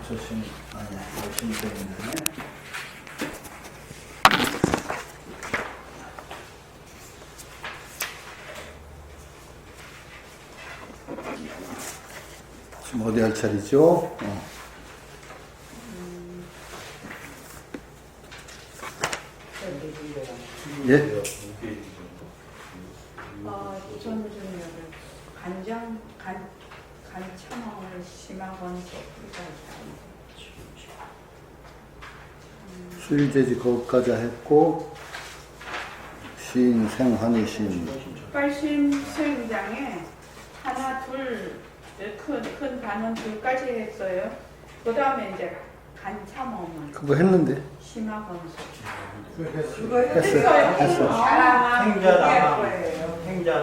조심, 아니야, 열심히 되어 있네. 지금 어디 할 차리죠? 예? 우선 간참을 심하건 수일제지 거기까지 했고, 시인, 생환희 시인. 빨심 수행장에 하나, 둘, 큰 단원 둘까지 했어요. 그 다음에 이제 간참어문 그거 했는데? 심하건 했어.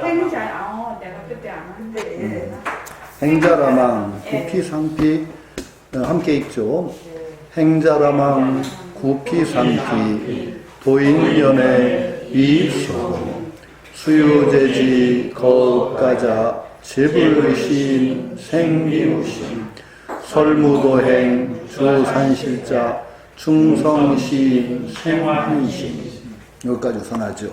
행자, 내가 그때 안 왔는데. 행자라망, 구피상피, 함께 읽죠. 행자라망, 구피상피, 도인연의 위입소, 수유제지 거가자, 제불신, 생리우신, 설무도행, 주산실자, 충성신, 생환신. 여기까지 선하죠.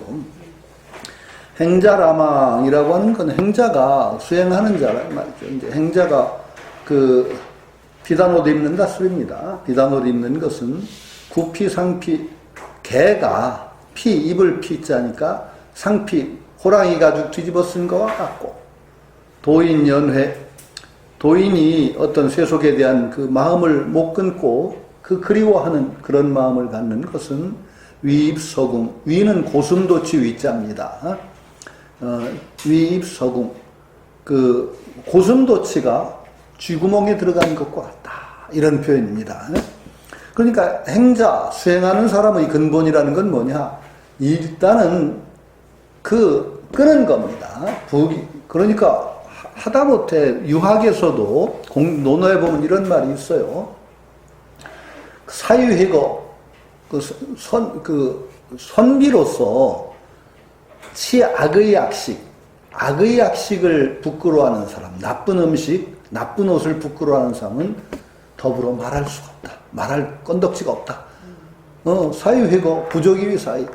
행자라망이라고 하는 건 행자가 수행하는 자라 말이죠. 이제 행자가 그 비단 옷 입는다 소리입니다. 비단 옷 입는 것은 구피, 상피, 개가 피, 입을 피자니까 상피, 호랑이 가죽 뒤집어 쓴 거와 같고, 도인 연회, 도인이 어떤 세속에 대한 그 마음을 못 끊고 그 그리워하는 그런 마음을 갖는 것은 위입서궁, 위는 고슴도치 위자입니다. 위입서궁, 그 고슴도치가 쥐구멍에 들어간 것과 같다, 이런 표현입니다. 그러니까 행자, 수행하는 사람의 근본이라는 건 뭐냐? 일단은 그 끄는 겁니다. 그러니까 하다못해 유학에서도 논어에 보면 이런 말이 있어요. 사유회거, 선비로서 악의 약식을 부끄러워하는 사람, 나쁜 음식, 나쁜 옷을 부끄러워하는 사람은 더불어 말할 수가 없다. 말할 건덕지가 없다. 사유회거, 부족이위 사이.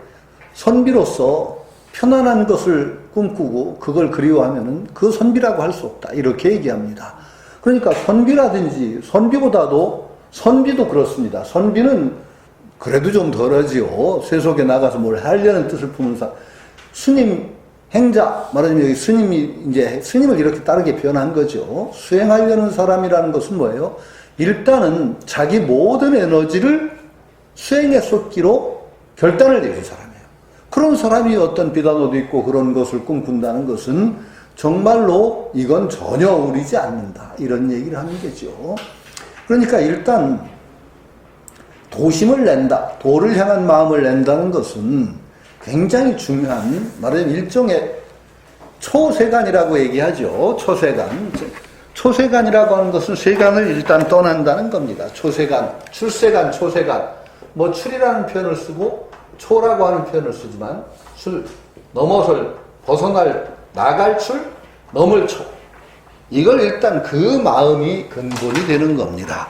선비로서 편안한 것을 꿈꾸고 그걸 그리워하면은 그 선비라고 할 수 없다, 이렇게 얘기합니다. 그러니까 선비라든지, 선비도 그렇습니다. 선비는 그래도 좀 덜하지요. 세속에 나가서 뭘 하려는 뜻을 품은 사람. 스님, 행자, 말하자면 여기 스님을 이렇게 다르게 표현한 거죠. 수행하려는 사람이라는 것은 뭐예요? 일단은 자기 모든 에너지를 수행에 쏟기로 결단을 내린 사람이에요. 그런 사람이 어떤 비단 옷 입고 그런 것을 꿈꾼다는 것은 정말로 이건 전혀 어울리지 않는다, 이런 얘기를 하는 거죠. 그러니까 일단 도심을 낸다, 도를 향한 마음을 낸다는 것은 굉장히 중요한, 말하자면 일종의 초세간이라고 얘기하죠. 초세간이라고 하는 것은 세간을 일단 떠난다는 겁니다. 초세간, 출세간, 초세간. 뭐 출이라는 표현을 쓰고 초라고 하는 표현을 쓰지만, 넘어설, 벗어날, 나갈 출, 넘을 초. 이걸 일단 그 마음이 근본이 되는 겁니다.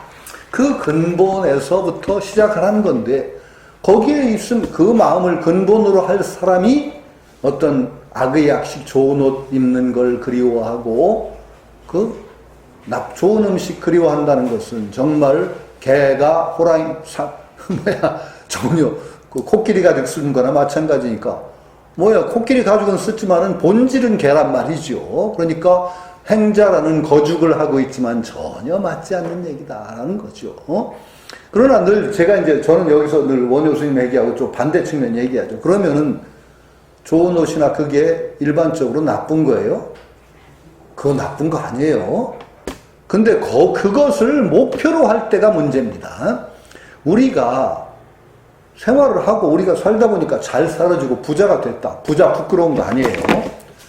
그 근본에서부터 시작하는 건데, 거기에 있음 그 마음을 근본으로 할 사람이 어떤 악의 약식, 좋은 옷 입는 걸 그리워하고 좋은 음식 그리워한다는 것은 정말 개가 호랑이 전혀 그 코끼리 가죽 쓰는 거나 마찬가지니까, 코끼리 가죽은 쓰지만은 본질은 개란 말이죠. 그러니까 행자라는 거죽을 하고 있지만 전혀 맞지 않는 얘기다라는 거죠. 그러나 저는 여기서 늘 원효 스님 얘기하고 좀 반대 측면 얘기하죠. 그러면은 좋은 옷이나 그게 일반적으로 나쁜 거예요? 그거 나쁜 거 아니에요. 근데 그것을 목표로 할 때가 문제입니다. 우리가 생활을 하고 우리가 살다 보니까 잘 살아주고 부자가 됐다. 부자 부끄러운 거 아니에요.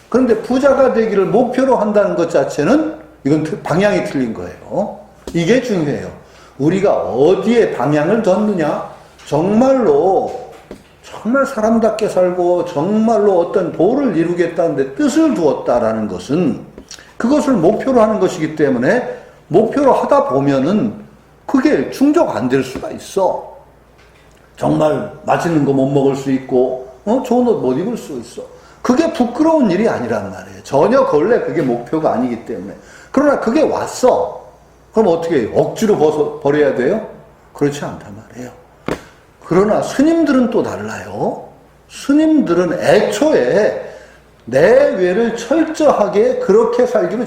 그런데 부자가 되기를 목표로 한다는 것 자체는 이건 방향이 틀린 거예요. 이게 중요해요. 우리가 어디에 방향을 뒀느냐? 정말 사람답게 살고 정말로 어떤 도를 이루겠다는데 뜻을 두었다라는 것은 그것을 목표로 하는 것이기 때문에, 목표로 하다 보면은 그게 충족 안 될 수가 있어. 정말 맛있는 거 못 먹을 수 있고, 좋은 옷 못 입을 수 있어. 그게 부끄러운 일이 아니란 말이에요. 전혀 원래 그게 목표가 아니기 때문에. 그러나 그게 왔어. 그럼 어떻게 해요? 억지로 버려야 돼요? 그렇지 않단 말이에요. 그러나 스님들은 또 달라요. 스님들은 애초에 내외를 철저하게 그렇게 살기로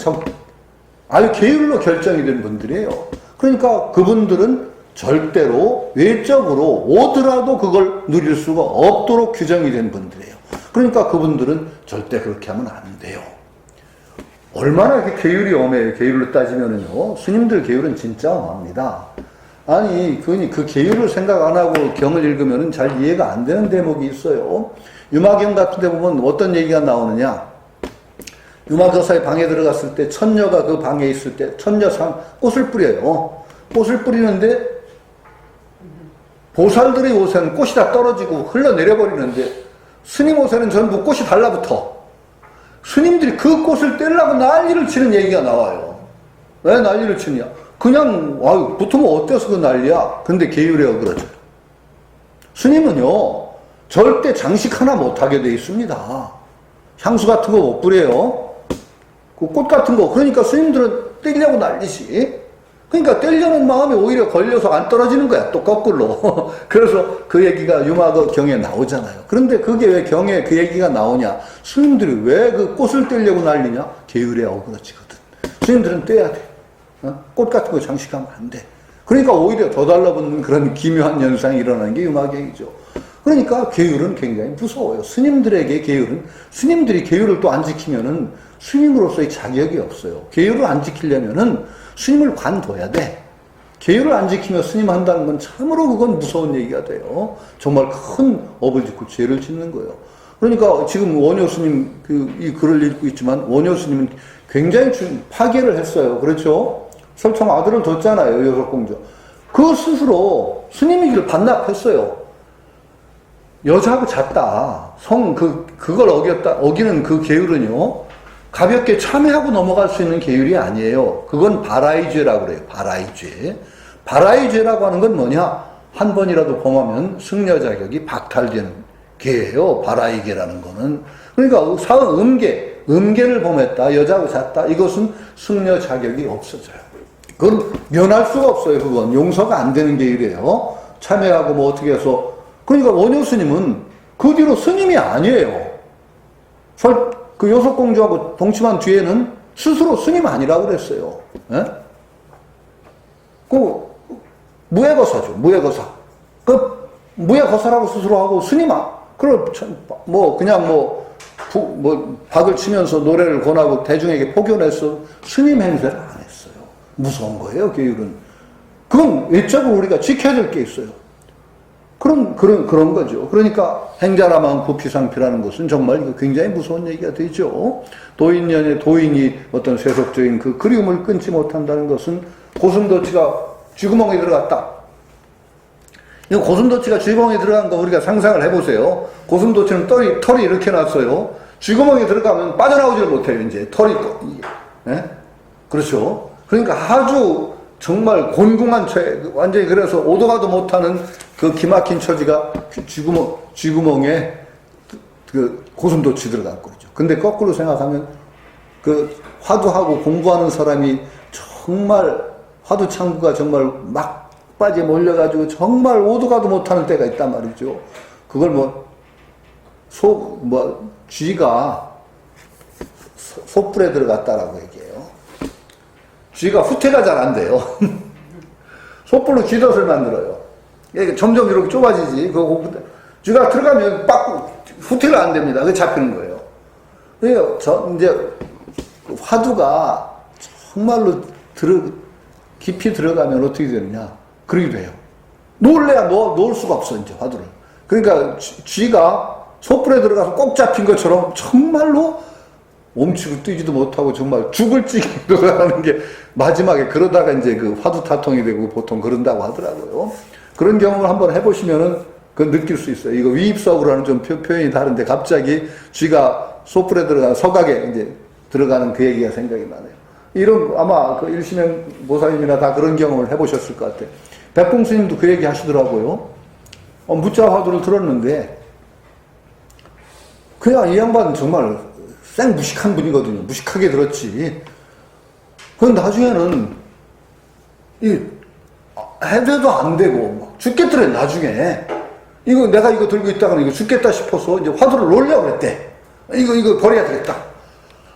아주 게을러 결정이 된 분들이에요. 그러니까 그분들은 절대로 외적으로 오더라도 그걸 누릴 수가 없도록 규정이 된 분들이에요. 그러니까 그분들은 절대 그렇게 하면 안 돼요. 얼마나 이렇게 계율이 엄해요. 계율로 따지면은요. 스님들 계율은 진짜 엄합니다. 아니, 그 계율을 생각 안 하고 경을 읽으면은 잘 이해가 안 되는 대목이 있어요. 유마경 같은 데 보면 어떤 얘기가 나오느냐. 유마거사의 방에 들어갔을 때 천녀가 그 방에 있을 때 천녀상 꽃을 뿌려요. 꽃을 뿌리는데 보살들의 옷에는 꽃이 다 떨어지고 흘러내려버리는데 스님 옷에는 전부 꽃이 달라붙어. 스님들이 그 꽃을 떼려고 난리를 치는 얘기가 나와요. 왜 난리를 치느냐? 그냥 붙으면 어때서 그 난리야? 근데 계율에 어그러져요. 스님은요 절대 장식 하나 못하게 돼 있습니다. 향수 같은 거 못 뿌려요. 그 꽃 같은 거. 그러니까 스님들은 떼려고 난리지. 그러니까 떼려는 마음이 오히려 걸려서 안 떨어지는 거야. 또 거꾸로. 그래서 그 얘기가 유마거 경에 나오잖아요. 그런데 그게 왜 경에 그 얘기가 나오냐? 스님들이 왜 그 꽃을 떼려고 난리냐? 계율에 어그러지거든. 스님들은 떼야 돼. 꽃 같은 거 장식하면 안 돼. 그러니까 오히려 더 달라붙는 그런 기묘한 현상이 일어나는 게 유마경이죠. 그러니까 계율은 굉장히 무서워요. 스님들에게 계율은, 스님들이 계율을 또 안 지키면은 스님으로서의 자격이 없어요. 계율을 안 지키려면은 스님을 관둬야 돼. 계율을 안 지키며 스님 한다는 건 참으로 그건 무서운 얘기가 돼요. 정말 큰 업을 짓고 죄를 짓는 거예요. 그러니까 지금 원효 스님 이 글을 읽고 있지만 원효 스님은 굉장히 파괴를 했어요. 그렇죠? 설청 아들을 뒀잖아요. 여섯공주. 그 스스로 스님이기를 반납했어요. 여자하고 잤다. 그걸 어기는 그 계율은요, 가볍게 참회하고 넘어갈 수 있는 계율이 아니에요. 그건 바라이죄라고 그래요. 바라이죄. 바라이죄라고 하는 건 뭐냐? 한 번이라도 범하면 승려 자격이 박탈되는 게예요. 바라이계라는 거는. 그러니까 음계를 범했다. 여자하고 잤다. 이것은 승려 자격이 없어져요. 그건 면할 수가 없어요. 그건 용서가 안 되는 계율이에요. 참회하고 뭐 어떻게 해서. 그러니까 원효 스님은 그 뒤로 스님이 아니에요. 그 여섯공주하고 동침한 뒤에는 스스로 스님 아니라고 그랬어요. 예? 그 무예거사죠. 무예거사. 그 무예거사라고 스스로 하고 그럼 박을 치면서 노래를 권하고 대중에게 포교해서 스님 행세를 안 했어요. 무서운 거예요. 계율은. 그건 외적으로 우리가 지켜야 될 게 있어요. 그런 거죠. 그러니까 행자라만 구피상피라는 것은 정말 이거 굉장히 무서운 얘기가 되죠. 도인이 어떤 세속적인 그 그리움을 끊지 못한다는 것은 고슴도치가 쥐구멍에 들어갔다. 이 고슴도치가 쥐구멍에 들어간 거 우리가 상상을 해보세요. 고슴도치는 털이 이렇게 났어요. 쥐구멍에 들어가면 빠져나오지를 못해요. 이제 털이 예? 그렇죠. 그러니까 아주 정말 곤궁한 채, 완전히 그래서 오도 가도 못하는 그 기막힌 처지가 쥐구멍에 그 고슴도치 들어간 거죠. 근데 거꾸로 생각하면 그 화두하고 공부하는 사람이 정말 화두창구가 정말 막바지에 몰려가지고 정말 오도 가도 못하는 때가 있단 말이죠. 그걸 쥐가 속불에 들어갔다라고 얘기해요. 쥐가 후퇴가 잘 안 돼요. 속불로 쥐덫을 만들어요. 이게 점점 이렇게 좁아지지. 쥐가 들어가면 후퇴가 안 됩니다. 그게 잡히는 거예요. 그러니까 이제 화두가 정말로 깊이 들어가면 어떻게 되느냐. 그렇게 돼요. 놓을래야 놓을 수가 없어, 이제 화두를. 그러니까 쥐가 속불에 들어가서 꼭 잡힌 것처럼 정말로 멈추고 뛰지도 못하고 정말 죽을 찌게 들어가는 게 마지막에 그러다가 이제 그 화두타통이 되고 보통 그런다고 하더라고요. 그런 경험을 한번 해보시면은 그걸 느낄 수 있어요. 이거 위입석으로는 좀 표현이 다른데 갑자기 쥐가 소불에 들어가는 서각에 이제 들어가는 그 얘기가 생각이 나네요. 이런, 아마 그 일심행 보살님이나 다 그런 경험을 해보셨을 것 같아요. 백봉 스님도 그 얘기 하시더라고요. 무자 화두를 들었는데, 그냥 이 양반은 정말 생무식한 분이거든요. 무식하게 들었지. 그건 나중에는, 해도 안 되고, 죽겠더래, 나중에. 내가 이거 들고 있다가 이거 죽겠다 싶어서 이제 화두를 놓으려고 그랬대. 이거 버려야 되겠다.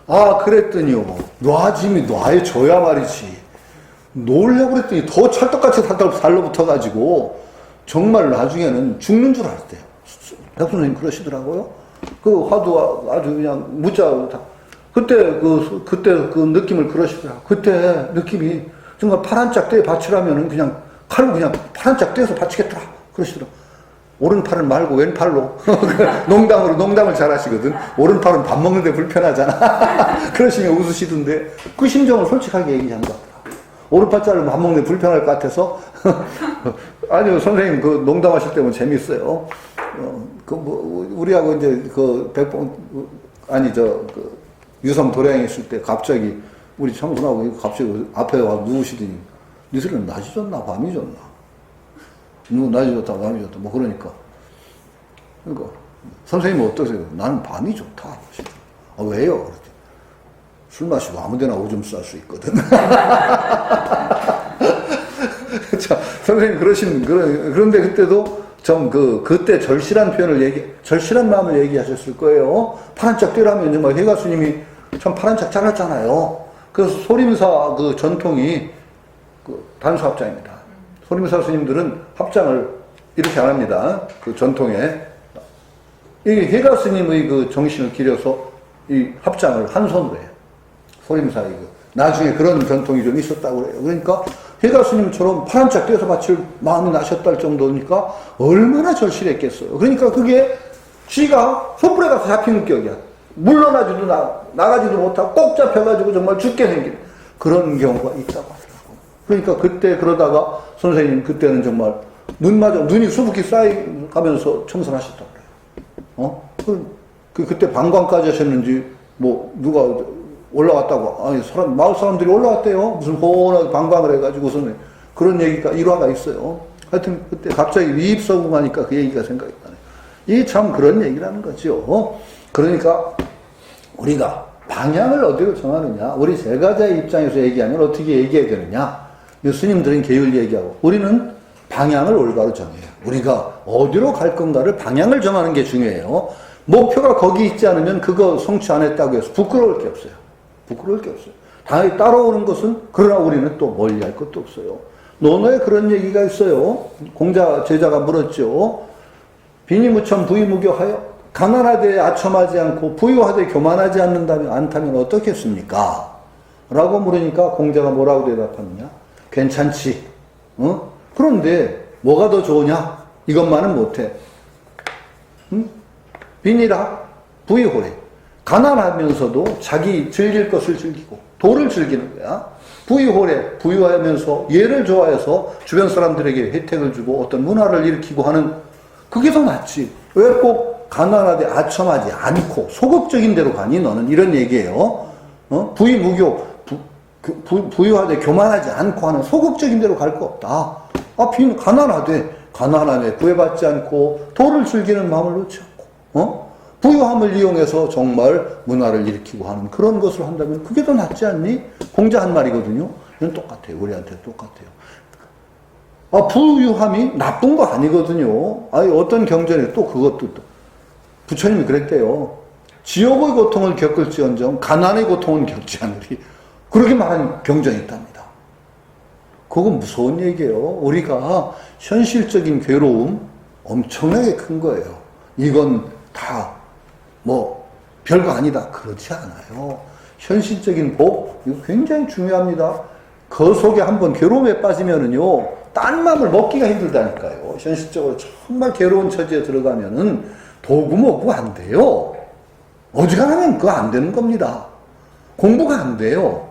아, 그랬더니요. 놔줘야 말이지. 놓으려고 그랬더니 더 찰떡같이 달라붙어가지고, 정말 나중에는 죽는 줄 알았대요. 백선생님 그러시더라고요. 그 화두 아주 그냥 무자, 그때 그 느낌을 그러시더라고요. 그때 느낌이 정말 파란 짝대에 바치라면은 그냥 칼로 그냥 파란 짝대에서 바치겠더라. 그러시더라고요. 오른팔은 말고 왼팔로. 농담을 잘 하시거든. 오른팔은 밥 먹는데 불편하잖아. 그러시면 웃으시던데, 그 심정을 솔직하게 얘기한 것 같더라고요. 오른팔 자르면 밥 먹는데 불편할 것 같아서. 아니요, 선생님, 그 농담하실 때면 재밌어요. 우리하고 이제 유성 도량에 있을 때 갑자기 우리 청순하고 갑자기 앞에 와서 누우시더니, 니들은 낮이 좋나, 밤이 좋나? 낮이 좋다, 밤이 좋다, 뭐 그러니까. 선생님은 어떠세요? 나는 밤이 좋다. 아, 왜요? 그랬더니, 술 마시고 아무 데나 오줌 쌀 수 있거든. 자, 선생님 그런데 그때도 그때 절실한 마음을 얘기하셨을 거예요. 파란 짝대라면 정말 해가 스님이 참 파란 짝 잘랐잖아요. 그래서 소림사 그 전통이 단수 합장입니다. 소림사 스님들은 합장을 이렇게 안 합니다. 그 전통에. 이 해가 스님의 그 정신을 기려서 이 합장을 한 손으로 해요. 소림사 나중에 그런 전통이 좀 있었다고 그래요. 그러니까 해가 스님처럼 파란 짝 떼서 바칠 마음이 나셨다 할 정도니까 얼마나 절실했겠어요. 그러니까 그게 쥐가 손불에 가서 잡히는 격이야. 물러나지도 나가지도 못하고 꼭 잡혀가지고 정말 죽게 생긴 그런 경우가 있다고 하더라고요. 그러니까 그때 그러다가 선생님 그때는 정말 눈이 수북히 쌓여가면서 청선하셨다고 그래요. 그때 방광까지 하셨는지 누가 올라왔다고, 마을 사람들이 올라왔대요. 무슨 호원하게 방광을 해가지고서는 그런 얘기가 일화가 있어요. 하여튼 그때 갑자기 위입서궁하니까 그 얘기가 생각이 나네요. 이게 참 그런 얘기라는 거죠. 그러니까 우리가 방향을 어디로 정하느냐, 우리 제가자의 입장에서 얘기하면 어떻게 얘기해야 되느냐, 스님들은 계율 얘기하고 우리는 방향을 올바로 정해요. 우리가 어디로 갈 건가를 방향을 정하는 게 중요해요. 목표가 거기 있지 않으면 그거 성취 안 했다고 해서 부끄러울 게 없어요. 당연히 따라오는 것은, 그러나 우리는 또 멀리 할 것도 없어요. 논어에 그런 얘기가 있어요. 제자가 물었죠. 비니무천 부의무교하여 가난하되 아첨하지 않고 부유하되 교만하지 않다면 어떻겠습니까? 라고 물으니까 공자가 뭐라고 대답하느냐? 괜찮지. 그런데 뭐가 더 좋으냐? 이것만은 못해. 비니라 부의호래. 가난하면서도 자기 즐길 것을 즐기고 도를 즐기는 거야. 부유호래, 부유하면서 예를 좋아해서 주변 사람들에게 혜택을 주고 어떤 문화를 일으키고 하는, 그게 더 낫지. 왜 꼭 가난하되 아첨하지 않고 소극적인 데로 가니 너는? 이런 얘기예요. 부의무교, 부유하되 교만하지 않고 하는 소극적인 데로 갈 거 없다. 가난하되 구애받지 않고 도를 즐기는 마음을 놓지 않고 부유함을 이용해서 정말 문화를 일으키고 하는 그런 것을 한다면 그게 더 낫지 않니? 공자 한 말이거든요. 이건 똑같아요. 우리한테 똑같아요. 부유함이 나쁜 거 아니거든요. 어떤 경전에 또 그것도 부처님이 그랬대요. 지옥의 고통을 겪을지언정 가난의 고통은 겪지 않으리. 그렇게 말한 경전이 있답니다. 그건 무서운 얘기예요. 우리가 현실적인 괴로움 엄청나게 큰 거예요. 이건 다 별거 아니다. 그렇지 않아요. 현실적인 복, 이거 굉장히 중요합니다. 그 속에 한번 괴로움에 빠지면은요, 딴 마음을 먹기가 힘들다니까요. 현실적으로 정말 괴로운 처지에 들어가면은 도구 뭐고 안 돼요. 어지간하면 그거 안 되는 겁니다. 공부가 안 돼요.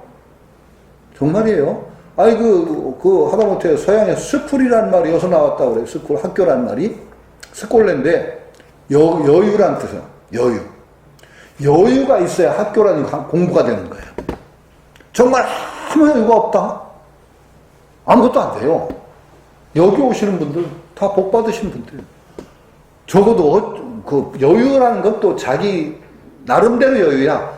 정말이에요. 하다못해 서양에 스쿨이라는 말이 여기서 나왔다고 그래요. 스쿨, 학교란 말이. 스콜레인데, 여유란 뜻이에요. 여유가 있어야 학교라는 공부가 되는 거예요. 정말 아무 여유가 없다? 아무것도 안 돼요. 여기 오시는 분들 다 복 받으신 분들. 적어도 그 여유라는 건 또 자기 나름대로 여유야.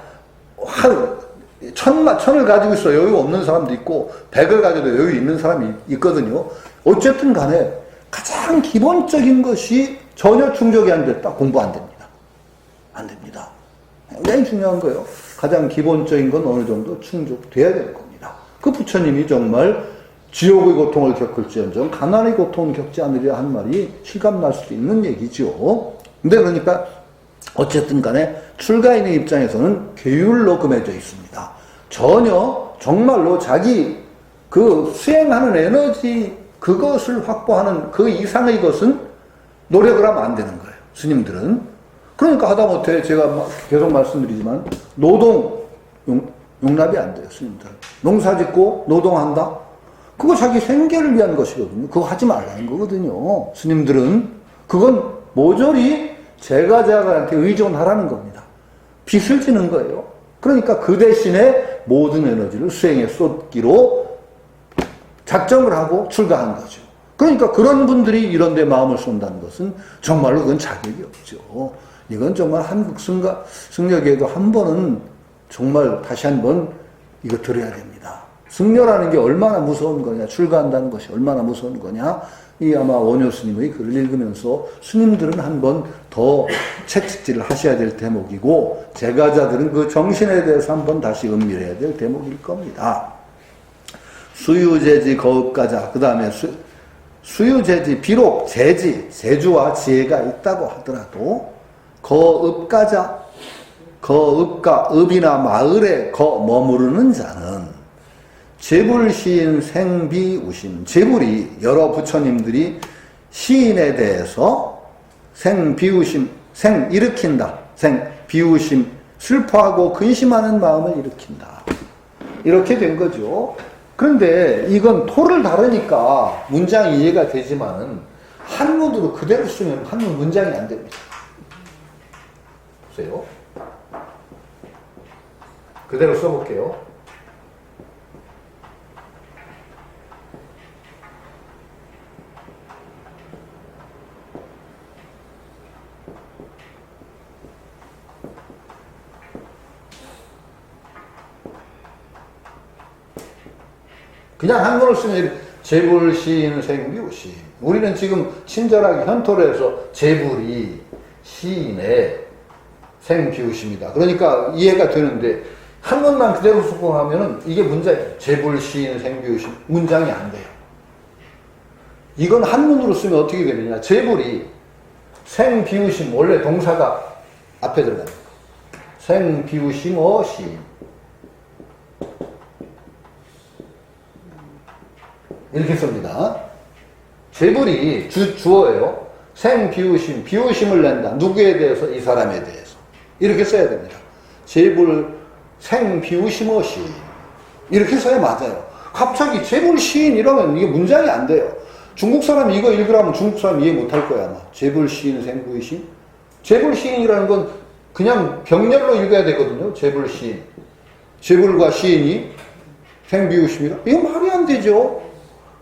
천을 가지고 있어 여유 없는 사람도 있고 100을 가지고 여유 있는 사람이 있거든요. 어쨌든 간에 가장 기본적인 것이 전혀 충족이 안 됐다. 공부 안 됩니다. 안 됩니다. 굉장히 중요한 거예요. 가장 기본적인 건 어느 정도 충족돼야 될 겁니다. 그 부처님이 정말 지옥의 고통을 겪을지언정 가난의 고통을 겪지 않으려 한 말이 실감날 수도 있는 얘기죠. 근데 그러니까 어쨌든 간에 출가인의 입장에서는 계율로 금해져 있습니다. 전혀 정말로 자기 그 수행하는 에너지 그것을 확보하는 그 이상의 것은 노력을 하면 안 되는 거예요. 스님들은. 그러니까 하다못해 제가 계속 말씀드리지만 노동 용납이 안 돼요. 스님들은. 농사 짓고 노동한다? 그거 자기 생계를 위한 것이거든요. 그거 하지 말라는 거거든요. 스님들은. 그건 모조리 제가자한테 의존하라는 겁니다. 빚을 지는 거예요. 그러니까 그 대신에 모든 에너지를 수행에 쏟기로 작정을 하고 출가한 거죠. 그러니까 그런 분들이 이런 데 마음을 쏜다는 것은 정말로 그건 자격이 없죠. 이건 정말 한국 승려계에도 한 번은 정말 다시 한 번 이거 들어야 됩니다. 승려라는 게 얼마나 무서운 거냐, 출가한다는 것이 얼마나 무서운 거냐, 이 아마 원효 스님의 글을 읽으면서 스님들은 한 번 더 채찍질을 하셔야 될 대목이고, 제가자들은 그 정신에 대해서 한 번 다시 음미해야 될 대목일 겁니다. 수유재지 거읍가자, 그 다음에 수유재지, 비록 재주와 지혜가 있다고 하더라도, 거읍가자, 거읍가, 읍이나 마을에 머무르는 자는 재불시인 생비우심, 재불이 여러 부처님들이 시인에 대해서 생비우심, 일으킨다. 비우심, 슬퍼하고 근심하는 마음을 일으킨다. 이렇게 된 거죠. 그런데 이건 토를 다르니까 문장이 이해가 되지만은 한문으로 그대로 쓰면 한문 문장이 안 됩니다. 보세요. 그대로 써볼게요. 그냥 한문을 쓰면 재불시인 생비우심. 우리는 지금 친절하게 현토를 해서 재불이 시인의 생비우심이다. 그러니까 이해가 되는데 한문만 그대로 수긍하면은 이게 문장이에요. 재불시인 생비우심. 문장이 안 돼요. 이건 한문으로 쓰면 어떻게 되느냐. 재불이 생비우심, 원래 동사가 앞에 들어갑니다. 생비우심어 시인. 이렇게 씁니다. 재불이 주어예요. 생비우심, 비우심을 낸다. 누구에 대해서? 이 사람에 대해서. 이렇게 써야 됩니다. 재불 생비우심어 시인. 이렇게 써야 맞아요. 갑자기 재불 시인 이러면 이게 문장이 안 돼요. 중국 사람이 이거 읽으라면 중국 사람 이해 못할 거야, 아마. 재불 시인 생비우심. 재불 시인이라는 건 그냥 병렬로 읽어야 되거든요. 재불 시인. 재불과 시인이 생비우심이라? 이거 말이 안 되죠.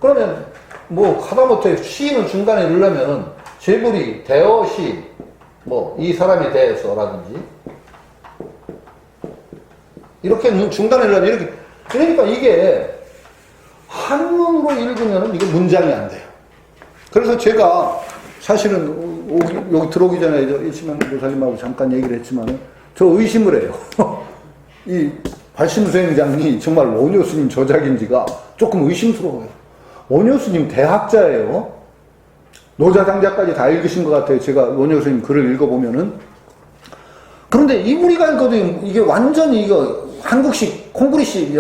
그러면 뭐 하다못해 시인을 중간에 넣으려면은 재불이 대어 시인, 뭐 이 사람에 대해서라든지 이렇게 중간에 넣으려면 이렇게. 그러니까 이게 한문으로 읽으면은 이게 문장이 안 돼요. 그래서 제가 사실은 여기 들어오기 전에 이시명 교사님하고 잠깐 얘기를 했지만은 저 의심을 해요. 이 발심수행장이 정말 원효 스님 저작인지가 조금 의심스러워요. 원효 스님 대학자예요. 노자장자까지 다 읽으신 것 같아요. 제가 원효 스님 글을 읽어보면은. 그런데 우리가 읽어도 이게 완전히 이거 한국식 콩구리식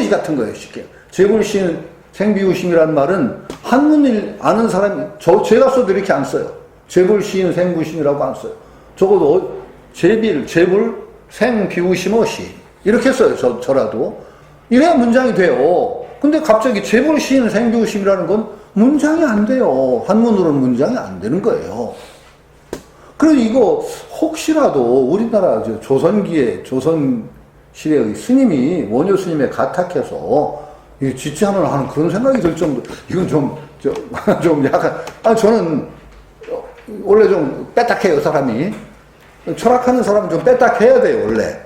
같은 거예요. 쉽게. 재불시인 생비우심이란 말은 한문을 아는 사람이, 제가 써도 이렇게 안 써요. 재불시인 생비우심이라고 안 써요. 적어도 재불 생비우심어 시인. 이렇게 써요. 저라도. 이래야 문장이 돼요. 근데 갑자기 재불 시인 생비우심이라는 건 문장이 안 돼요. 한문으로는 문장이 안 되는 거예요. 그래서 이거 혹시라도 우리나라 조선기에 조선 시대의 스님이 원효 스님의 가탁해서 이 지체하는 하는 그런 생각이 들 정도. 이건 좀 약간 저는 원래 좀 빼딱해요 사람이. 철학하는 사람은 좀 빼딱해야 돼요 원래.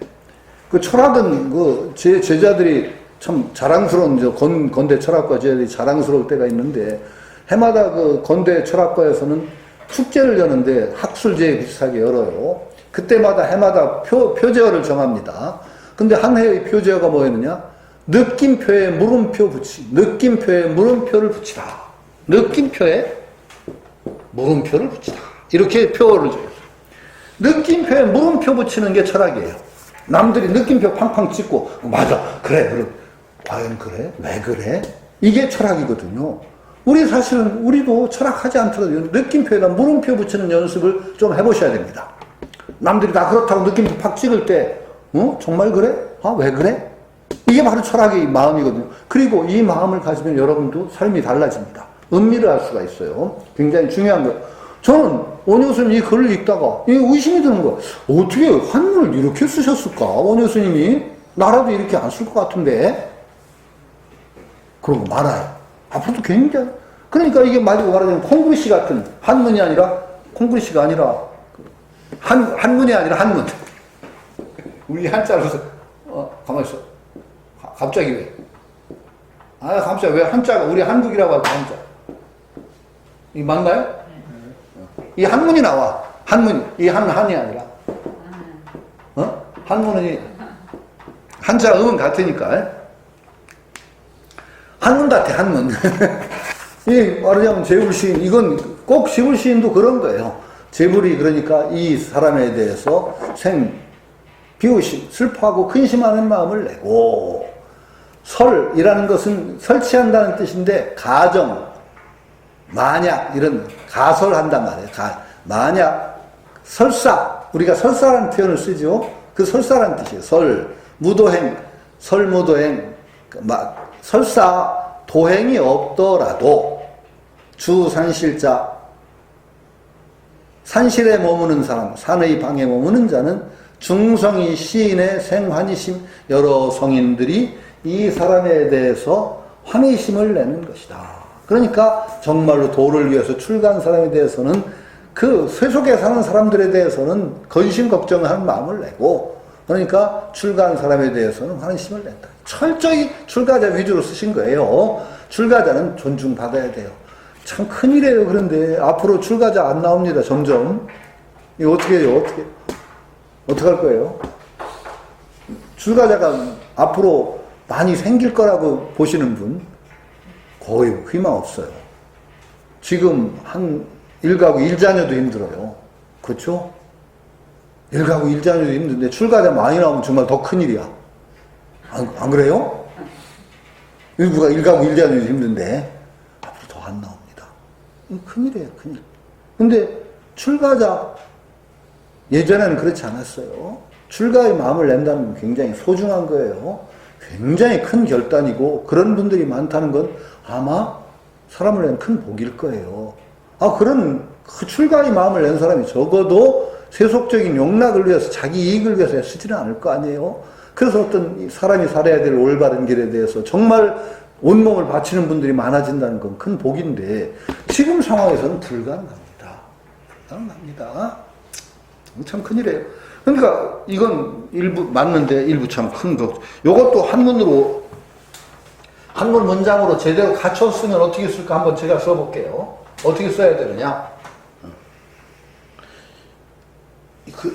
그 철학은 제 제자들이 참 자랑스러운 건대 철학과 제자들이 자랑스러울 때가 있는데 해마다 그 건대 철학과에서는 축제를 여는데 학술제에 비슷하게 열어요. 그때마다 해마다 표제어를 정합니다. 근데 한 해의 표제어가 뭐였느냐? 느낌표에 물음표 붙이. 느낌표에 물음표를 붙이라. 느낌표에 물음표를 붙이라. 이렇게 표어를 줘요. 느낌표에 물음표 붙이는 게 철학이에요. 남들이 느낌표 팡팡 찍고 맞아 그래 그럼 과연 그래? 왜 그래? 이게 철학이거든요. 우리도 철학하지 않더라도 느낌표에다 물음표 붙이는 연습을 좀 해보셔야 됩니다. 남들이 다 그렇다고 느낌표 팍 찍을 때 정말 그래? 왜 그래? 이게 바로 철학의 마음이거든요. 그리고 이 마음을 가지면 여러분도 삶이 달라집니다. 음미를 할 수가 있어요. 굉장히 중요한 거예요. 저는 원효스님 이 글을 읽다가 의심이 드는 거예요. 어떻게 한문을 이렇게 쓰셨을까? 원효스님이 나라도 이렇게 안 쓸 것 같은데 그러고 말아요. 앞으로도 굉장히 그러니까 이게 말하자면 콩글리시 같은 한문이 아니라 콩글리시가 아니라 한문이 아니라 한문. 우리 한자로 가만히 있어. 갑자기 왜? 갑자기 왜 한자가 우리 한국이라고 하고 한자. 이 맞나요? 이 한문이 나와. 한문. 이 한이 아니라. 한문은 한자 음은 같으니까. 한문 같아, 한문. 이 말하자면 재불시인, 이건 꼭 재불시인도 그런 거예요. 재불이 그러니까 이 사람에 대해서 비우심, 슬퍼하고 근심하는 마음을 내고, 설이라는 것은 설치한다는 뜻인데, 가정, 만약, 이런 가설한단 말이에요. 만약, 설사, 우리가 설사라는 표현을 쓰죠. 그 설사라는 뜻이에요. 무도행, 설무도행, 설사, 도행이 없더라도, 주산실자, 산실에 머무는 사람, 산의 방에 머무는 자는 중성이 시인의 생환희심, 여러 성인들이 이 사람에 대해서 환희심을 내는 것이다. 그러니까 정말로 도를 위해서 출가한 사람에 대해서는 그 쇠속에 사는 사람들에 대해서는 근심 걱정하는 마음을 내고 그러니까 출가한 사람에 대해서는 환희심을 낸다. 철저히 출가자 위주로 쓰신 거예요. 출가자는 존중받아야 돼요. 참 큰일이에요. 그런데 앞으로 출가자 안 나옵니다. 점점. 이거 어떻게 해요? 어떻게 할 거예요? 출가자가 앞으로 많이 생길 거라고 보시는 분 거의 희망 없어요. 지금 한 일가구 일자녀도 힘들어요. 그렇죠? 일가구 일자녀도 힘든데 출가자 많이 나오면 정말 더 큰일이야. 안 그래요? 일가구 일자녀도 힘든데 앞으로 더 안 나옵니다. 큰일이에요, 큰일. 근데 출가자 예전에는 그렇지 않았어요. 출가의 마음을 낸다는 건 굉장히 소중한 거예요. 굉장히 큰 결단이고 그런 분들이 많다는 건 아마 사람을 낸 큰 복일 거예요. 그런 출가의 마음을 낸 사람이 적어도 세속적인 용락을 위해서 자기 이익을 위해서 쓰지는 않을 거 아니에요. 그래서 어떤 사람이 살아야 될 올바른 길에 대해서 정말 온몸을 바치는 분들이 많아진다는 건 큰 복인데 지금 상황에서는 불가능합니다. 불가능합니다. 참 큰일이에요. 그러니까 이건 일부 맞는데 일부 참 큰 것. 요것도 한문 문장으로 제대로 갖춰쓰면 어떻게 쓸까 한번 제가 써볼게요. 어떻게 써야 되느냐.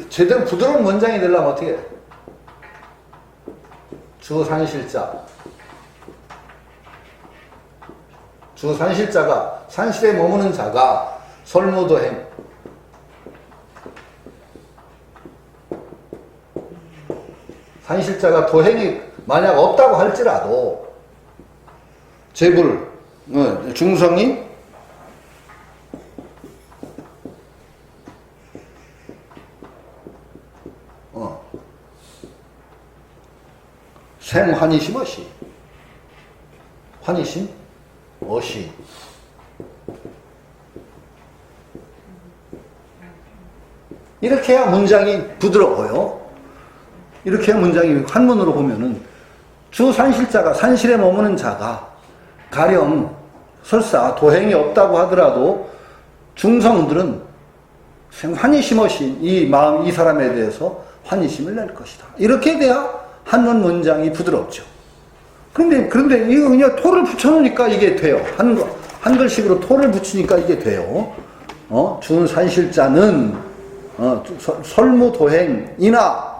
제대로 부드러운 문장이 되려면 어떻게 해요? 주산실자가 산실에 머무는 자가 설무도행 산실자가 도행이 만약 없다고 할지라도 재불 중성이 생환희심 어시 환희심 어시 이렇게 해야 문장이 부드러워요. 이렇게 문장이 한문으로 보면은 주산실자가 산실에 머무는 자가 가령 설사 도행이 없다고 하더라도 중성들은 환희심어신 이 마음, 이 사람에 대해서 환희심을 낼 것이다. 이렇게 돼야 한문 문장이 부드럽죠. 그런데 이거 그냥 토를 붙여놓으니까 이게 돼요. 한글식으로 토를 붙이니까 이게 돼요. 준산실자는, 설무도행, 인하.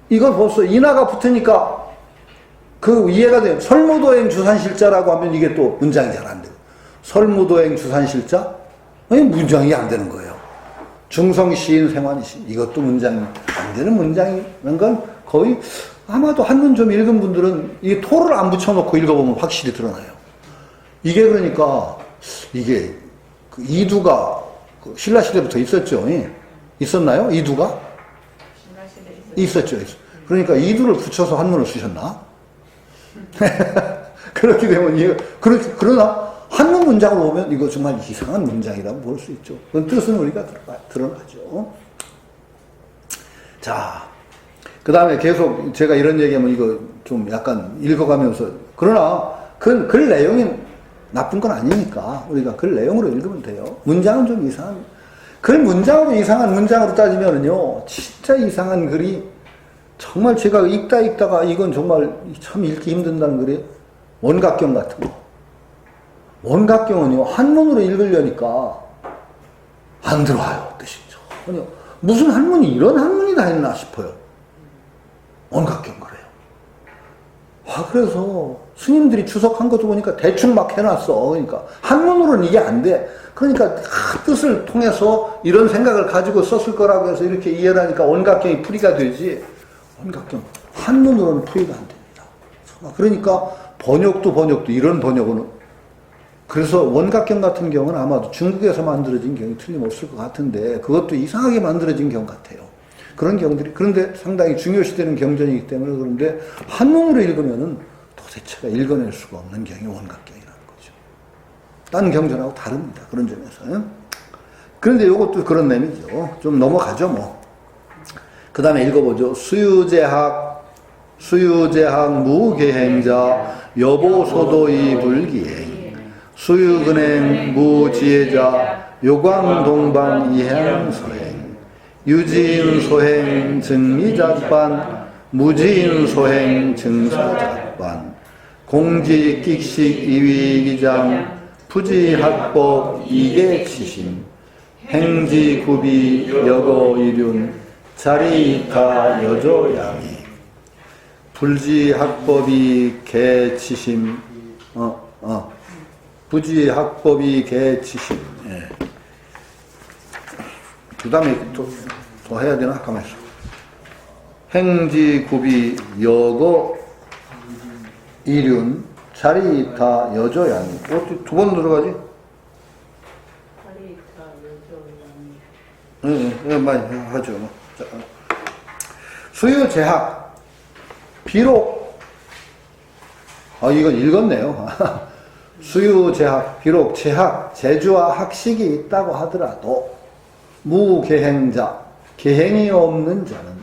이걸 벌써 인하가 붙으니까 그 이해가 돼요. 설무도행 주산실자라고 하면 이게 또 문장이 잘 안 돼요. 설무도행 주산실자? 문장이 안 되는 거예요. 중성시인 생환이신. 이것도 문장이 안 되는 문장이라는 건 거의 아마도 한문 좀 읽은 분들은 이 토를 안 붙여놓고 읽어보면 확실히 드러나요. 이게 그러니까 이게 그 이두가 그 신라시대부터 있었죠. 있었나요? 이두가? 있었죠. 그러니까 이두를 붙여서 한문을 쓰셨나? 그렇게 되면 이거 그러나 한문 문장으로 보면 이거 정말 이상한 문장이라고 볼 수 있죠. 그 뜻은 우리가 드러나죠. 자, 그 다음에 계속 제가 이런 얘기하면 이거 좀 약간 읽어가면서 그러나 글 내용이 나쁜 건 아니니까 우리가 글 내용으로 읽으면 돼요. 문장은 좀 이상한 글 문장으로 이상한 문장으로 따지면은요 진짜 이상한 글이 정말 제가 읽다가 이건 정말 참 읽기 힘든다는 글이 원각경 같은 거. 원각경은요 한문으로 읽으려니까 안 들어와요 뜻이죠. 무슨 한문이 이런 한문이 다 있나 싶어요. 원각경 그래요. 그래서 스님들이 주석한 것도 보니까 대충 막 해놨어. 그러니까 한문으로는 이게 안 돼. 그러니까 뜻을 통해서 이런 생각을 가지고 썼을 거라고 해서 이렇게 이해를 하니까 원각경이 풀이가 되지. 원각경 한문으로는 풀이가 안 됩니다. 그러니까 번역도 이런 번역은 그래서 원각경 같은 경우는 아마도 중국에서 만들어진 경이 틀림없을 것 같은데 그것도 이상하게 만들어진 경 같아요. 그런 경들이 그런데 상당히 중요시되는 경전이기 때문에 그런데 한문으로 읽으면은 도대체가 읽어낼 수가 없는 경이 원각경이라는 거죠. 딴 경전하고 다릅니다. 그런 점에서는. 그런데 이것도 그런 내용이죠. 좀 넘어가죠 뭐. 그 다음에 읽어보죠. 수유제학 무계행자 여보소도이 불기행 수유근행 무지혜자 요광동방 이행서행 유지인소행 증미작반 무지인소행 증사작반 공지끽식 이위기장 부지학법 이계치심 행지구비 여거이륜 자리이타 여조양이 불지학법이 개치심 부지학법이 개치심. 예. 그 다음에 더 해야 되나? 가만히 있어. 행지구비 여거 이륜 자리이타 여조양이. 두 번 들어가지? 자리이타 여조양이. 예, 많이 하죠. 자, 수유제학. 비록, 이건 읽었네요. 수유제학, 비록 제학, 제주와 학식이 있다고 하더라도, 무계행자, 계행이 없는 자는,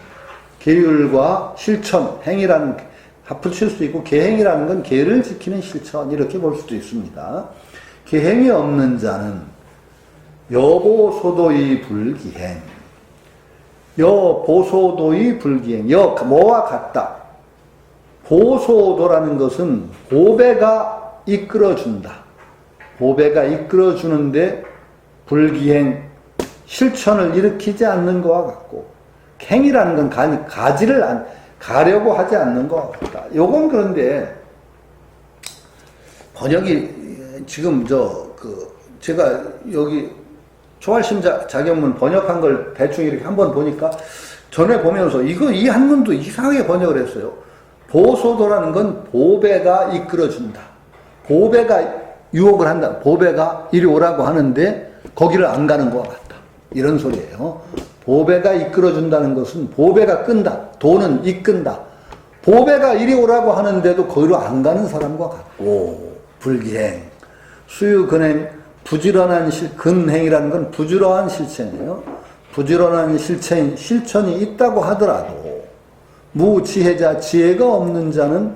계율과 실천, 행이라는, 합붙일 수 있고, 계행이라는 건 계를 지키는 실천, 이렇게 볼 수도 있습니다. 계행이 없는 자는, 여보소도의 불기행, 여보소도의 불기행, 뭐와 같다. 보소도라는 것은 보배가 이끌어준다. 보배가 이끌어주는데 불기행, 실천을 일으키지 않는 것과 같고 행이라는 건 가려고 하지 않는 것과 같다. 요건 그런데 번역이 지금 제가 여기 초할심 자격문 번역한 걸 대충 이렇게 한번 보니까 전에 보면서 이 한문도 이상하게 번역을 했어요. 보소도라는 건 보배가 이끌어준다. 보배가 유혹을 한다. 보배가 이리 오라고 하는데 거기를 안 가는 것 같다. 이런 소리예요. 보배가 이끌어준다는 것은 보배가 끈다. 돈은 이끈다. 보배가 이리 오라고 하는데도 거기로 안 가는 사람과 같고 불기행, 수유근행, 부지런한 근행이라는 건 부지런한 실천이에요. 부지런한 실천이 있다고 하더라도 무지혜자, 지혜가 없는 자는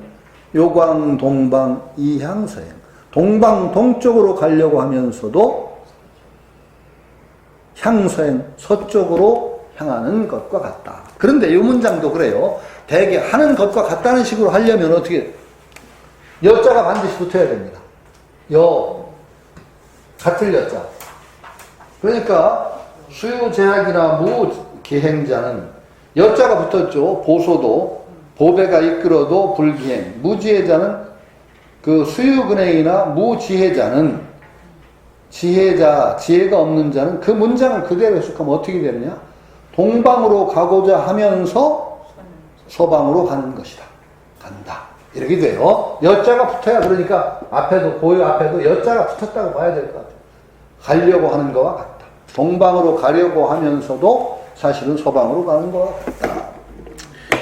요광, 동방, 이향서행. 동방, 동쪽으로 가려고 하면서도 향서행, 서쪽으로 향하는 것과 같다. 그런데 이 문장도 그래요. 대개 하는 것과 같다는 식으로 하려면 어떻게, 여자가 반드시 붙어야 됩니다. 같을 여자. 그러니까 수유제약이나 무기행자는 여자가 붙었죠. 보소도, 보배가 이끌어도 불기행. 무지혜자는 그 수유근행이나 무지혜자는 지혜자, 지혜가 없는 자는 그 문장을 그대로 해석하면 어떻게 되느냐? 동방으로 가고자 하면서 서방으로 가는 것이다. 간다. 이렇게 돼요. 여자가 붙어야, 그러니까 앞에도, 고요 앞에도 여자가 붙었다고 봐야 될 것 같아요. 가려고 하는 것과 같다. 동방으로 가려고 하면서도 사실은 서방으로 가는 것과 같다.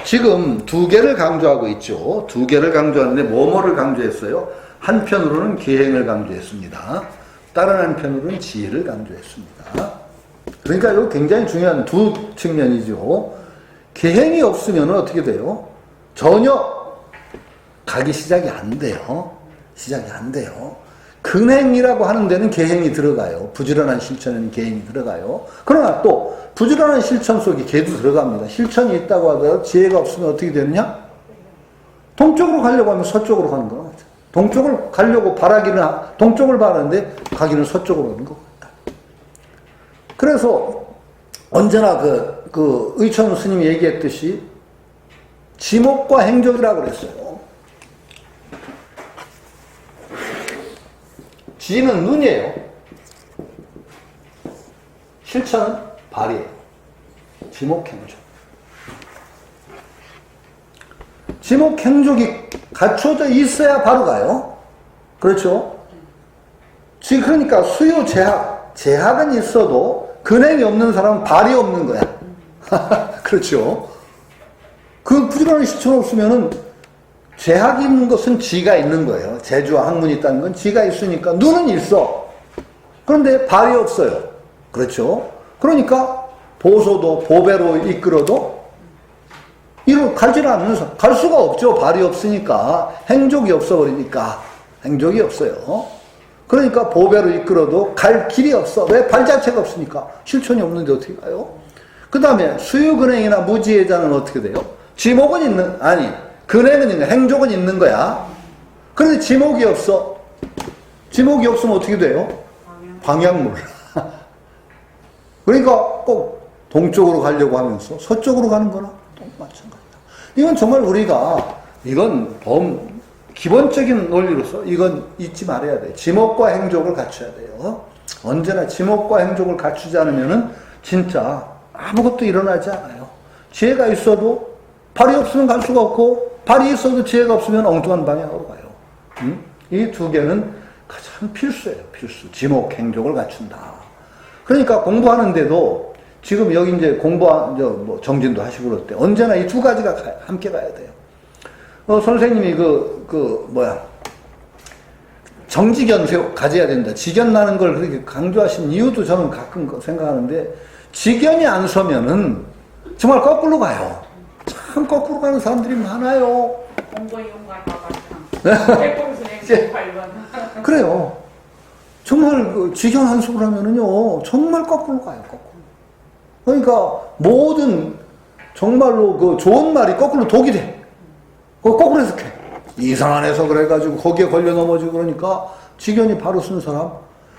지금 두 개를 강조하고 있죠. 두 개를 강조하는데 뭐뭐를 강조했어요? 한편으로는 계행을 강조했습니다. 다른 한편으로는 지혜를 강조했습니다. 그러니까 이거 굉장히 중요한 두 측면이죠. 계행이 없으면 어떻게 돼요? 전혀 가기 시작이 안 돼요. 시작이 안 돼요. 근행이라고 하는 데는 계행이 들어가요. 부지런한 실천에는 계행이 들어가요. 그러나 또 부지런한 실천 속에 계도 들어갑니다. 실천이 있다고 하더라도 지혜가 없으면 어떻게 되느냐? 동쪽으로 가려고 하면 서쪽으로 가는 거 같아요. 동쪽을 가려고 바라기는, 동쪽을 바라는데 가기는 서쪽으로 가는 것 같다. 그래서 언제나 그 의천우 스님이 얘기했듯이 지목과 행적이라고 그랬어요. 지는 눈이에요. 실천은 발이에요. 지목행족. 지목행족이 갖춰져 있어야 바로 가요. 그렇죠? 그러니까 수요 제약은 있어도 근행이 없는 사람은 발이 없는 거야. 그렇죠? 그 부지런한 실천 없으면은 제약이 있는 것은 지가 있는 거예요. 재주와 학문이 있다는 건 지가 있으니까 눈은 있어. 그런데 발이 없어요. 그렇죠? 그러니까 보소도 보배로 이끌어도 가지를 않는 사람, 갈 수가 없죠. 발이 없으니까. 행족이 없어버리니까. 행족이 없어요. 그러니까 보배로 이끌어도 갈 길이 없어. 왜? 발 자체가 없으니까. 실천이 없는데 어떻게 가요? 그 다음에 수유근행이나 무지혜자는 어떻게 돼요? 지목은 있는, 아니, 근행은 있는, 행족은 있는 거야. 그런데 지목이 없어. 지목이 없으면 어떻게 돼요? 방향물. 그러니까 꼭 동쪽으로 가려고 하면서 서쪽으로 가는 거나 마찬가지다. 이건 정말 우리가, 이건 기본적인 논리로서 이건 잊지 말아야 돼. 지목과 행족을 갖춰야 돼요. 언제나 지목과 행족을 갖추지 않으면은 진짜 아무것도 일어나지 않아요. 지혜가 있어도 발이 없으면 갈 수가 없고, 발이 있어도 지혜가 없으면 엉뚱한 방향으로 가요. 이 두 개는 가장 필수예요. 필수. 지목, 행족을 갖춘다. 그러니까 공부하는데도 지금 여기 이제 정진도 하시고 그럴 때 언제나 이 두 가지가 함께 가야 돼요. 선생님이 정직연 가져야 된다. 직연 나는 걸 그렇게 강조하신 이유도 저는 가끔 생각하는데, 직연이 안 서면은 정말 거꾸로 가요. 참 거꾸로 가는 사람들이 많아요. 공부용과 가가참. 백봉순행 8번. 그래요. 정말 직연 한숙을 하면은요, 정말 거꾸로 가요, 거꾸로. 그러니까 모든 정말로 좋은 말이 거꾸로 독이 돼. 거꾸로 해석해. 이상한 해석을 해가지고 거기에 걸려 넘어지고 그러니까 직연이 바로 쓴 사람.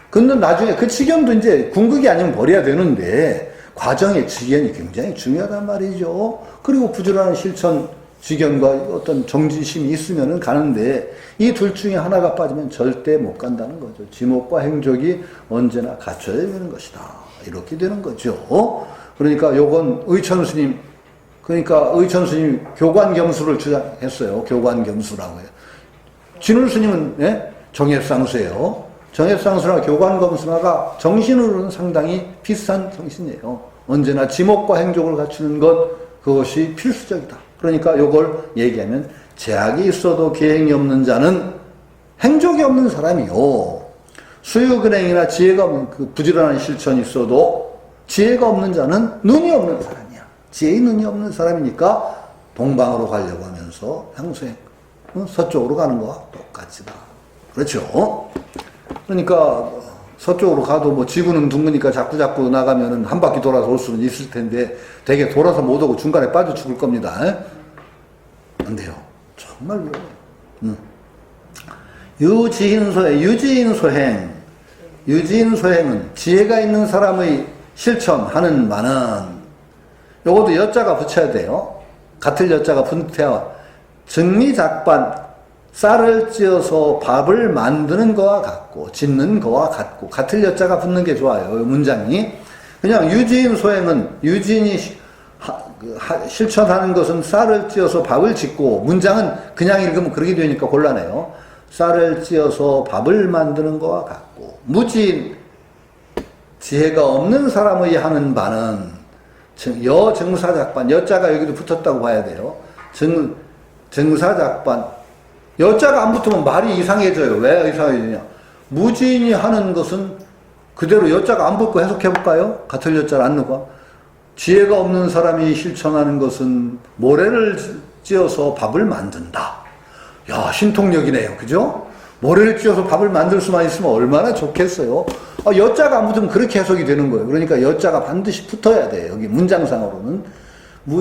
근데 나중에 그 직연도 이제 궁극이 아니면 버려야 되는데, 과정의 직연이 굉장히 중요하단 말이죠. 그리고 부지런한 실천, 직연과 어떤 정지심이 있으면은 가는데, 이 둘 중에 하나가 빠지면 절대 못 간다는 거죠. 지목과 행족이 언제나 갖춰야 되는 것이다. 이렇게 되는 거죠. 그러니까 요건 의천 스님, 교관겸수를 주장했어요. 교관겸수라고 해요. 진울 스님은 정협상수예요. 정협상수나 교관겸수나가 정신으로는 상당히 비슷한 정신이에요. 언제나 지목과 행족을 갖추는 것, 그것이 필수적이다. 그러니까 요걸 얘기하면, 제약이 있어도 계행이 없는 자는 행족이 없는 사람이요. 수유근행이나 지혜가 없는, 부지런한 실천이 있어도 지혜가 없는 자는 눈이 없는 사람이야. 지혜의 눈이 없는 사람이니까 동방으로 가려고 하면서 향수행, 서쪽으로 가는 거와 똑같이다. 그렇죠? 그러니까 서쪽으로 가도 뭐 지구는 둥그니까 자꾸 나가면은 한 바퀴 돌아서 올 수는 있을 텐데 되게 돌아서 못 오고 중간에 빠져 죽을 겁니다. 안 돼요. 정말 위험해요. 유지인소행은 지혜가 있는 사람의 실천하는 많은, 요것도 여자가 붙여야 돼요. 같을 여자가 붙어야. 정리작반, 쌀을 찌어서 밥을 만드는 거와 같고 짓는 거와 같고, 같을 여자가 붙는 게 좋아요. 문장이. 그냥 유지인소행은 유지인이 실천하는 것은 쌀을 찌어서 밥을 짓고, 문장은 그냥 읽으면 그렇게 되니까 곤란해요. 쌀을 찌어서 밥을 만드는 거와 같고, 무지인, 지혜가 없는 사람의 하는 바는 여정사작반, 여자가 여기도 붙었다고 봐야 돼요. 정사작반, 여자가 안 붙으면 말이 이상해져요. 왜 이상해지냐? 무지인이 하는 것은 그대로 여자가 안 붙고 해석해볼까요? 같은 여자를 안 넣고. 지혜가 없는 사람이 실천하는 것은 모래를 찧어서 밥을 만든다. 야, 신통력이네요. 그죠? 모래를 찧어서 밥을 만들 수만 있으면 얼마나 좋겠어요. 여자가 안 붙으면 그렇게 해석이 되는 거예요. 그러니까 여자가 반드시 붙어야 돼요. 여기 문장상으로는.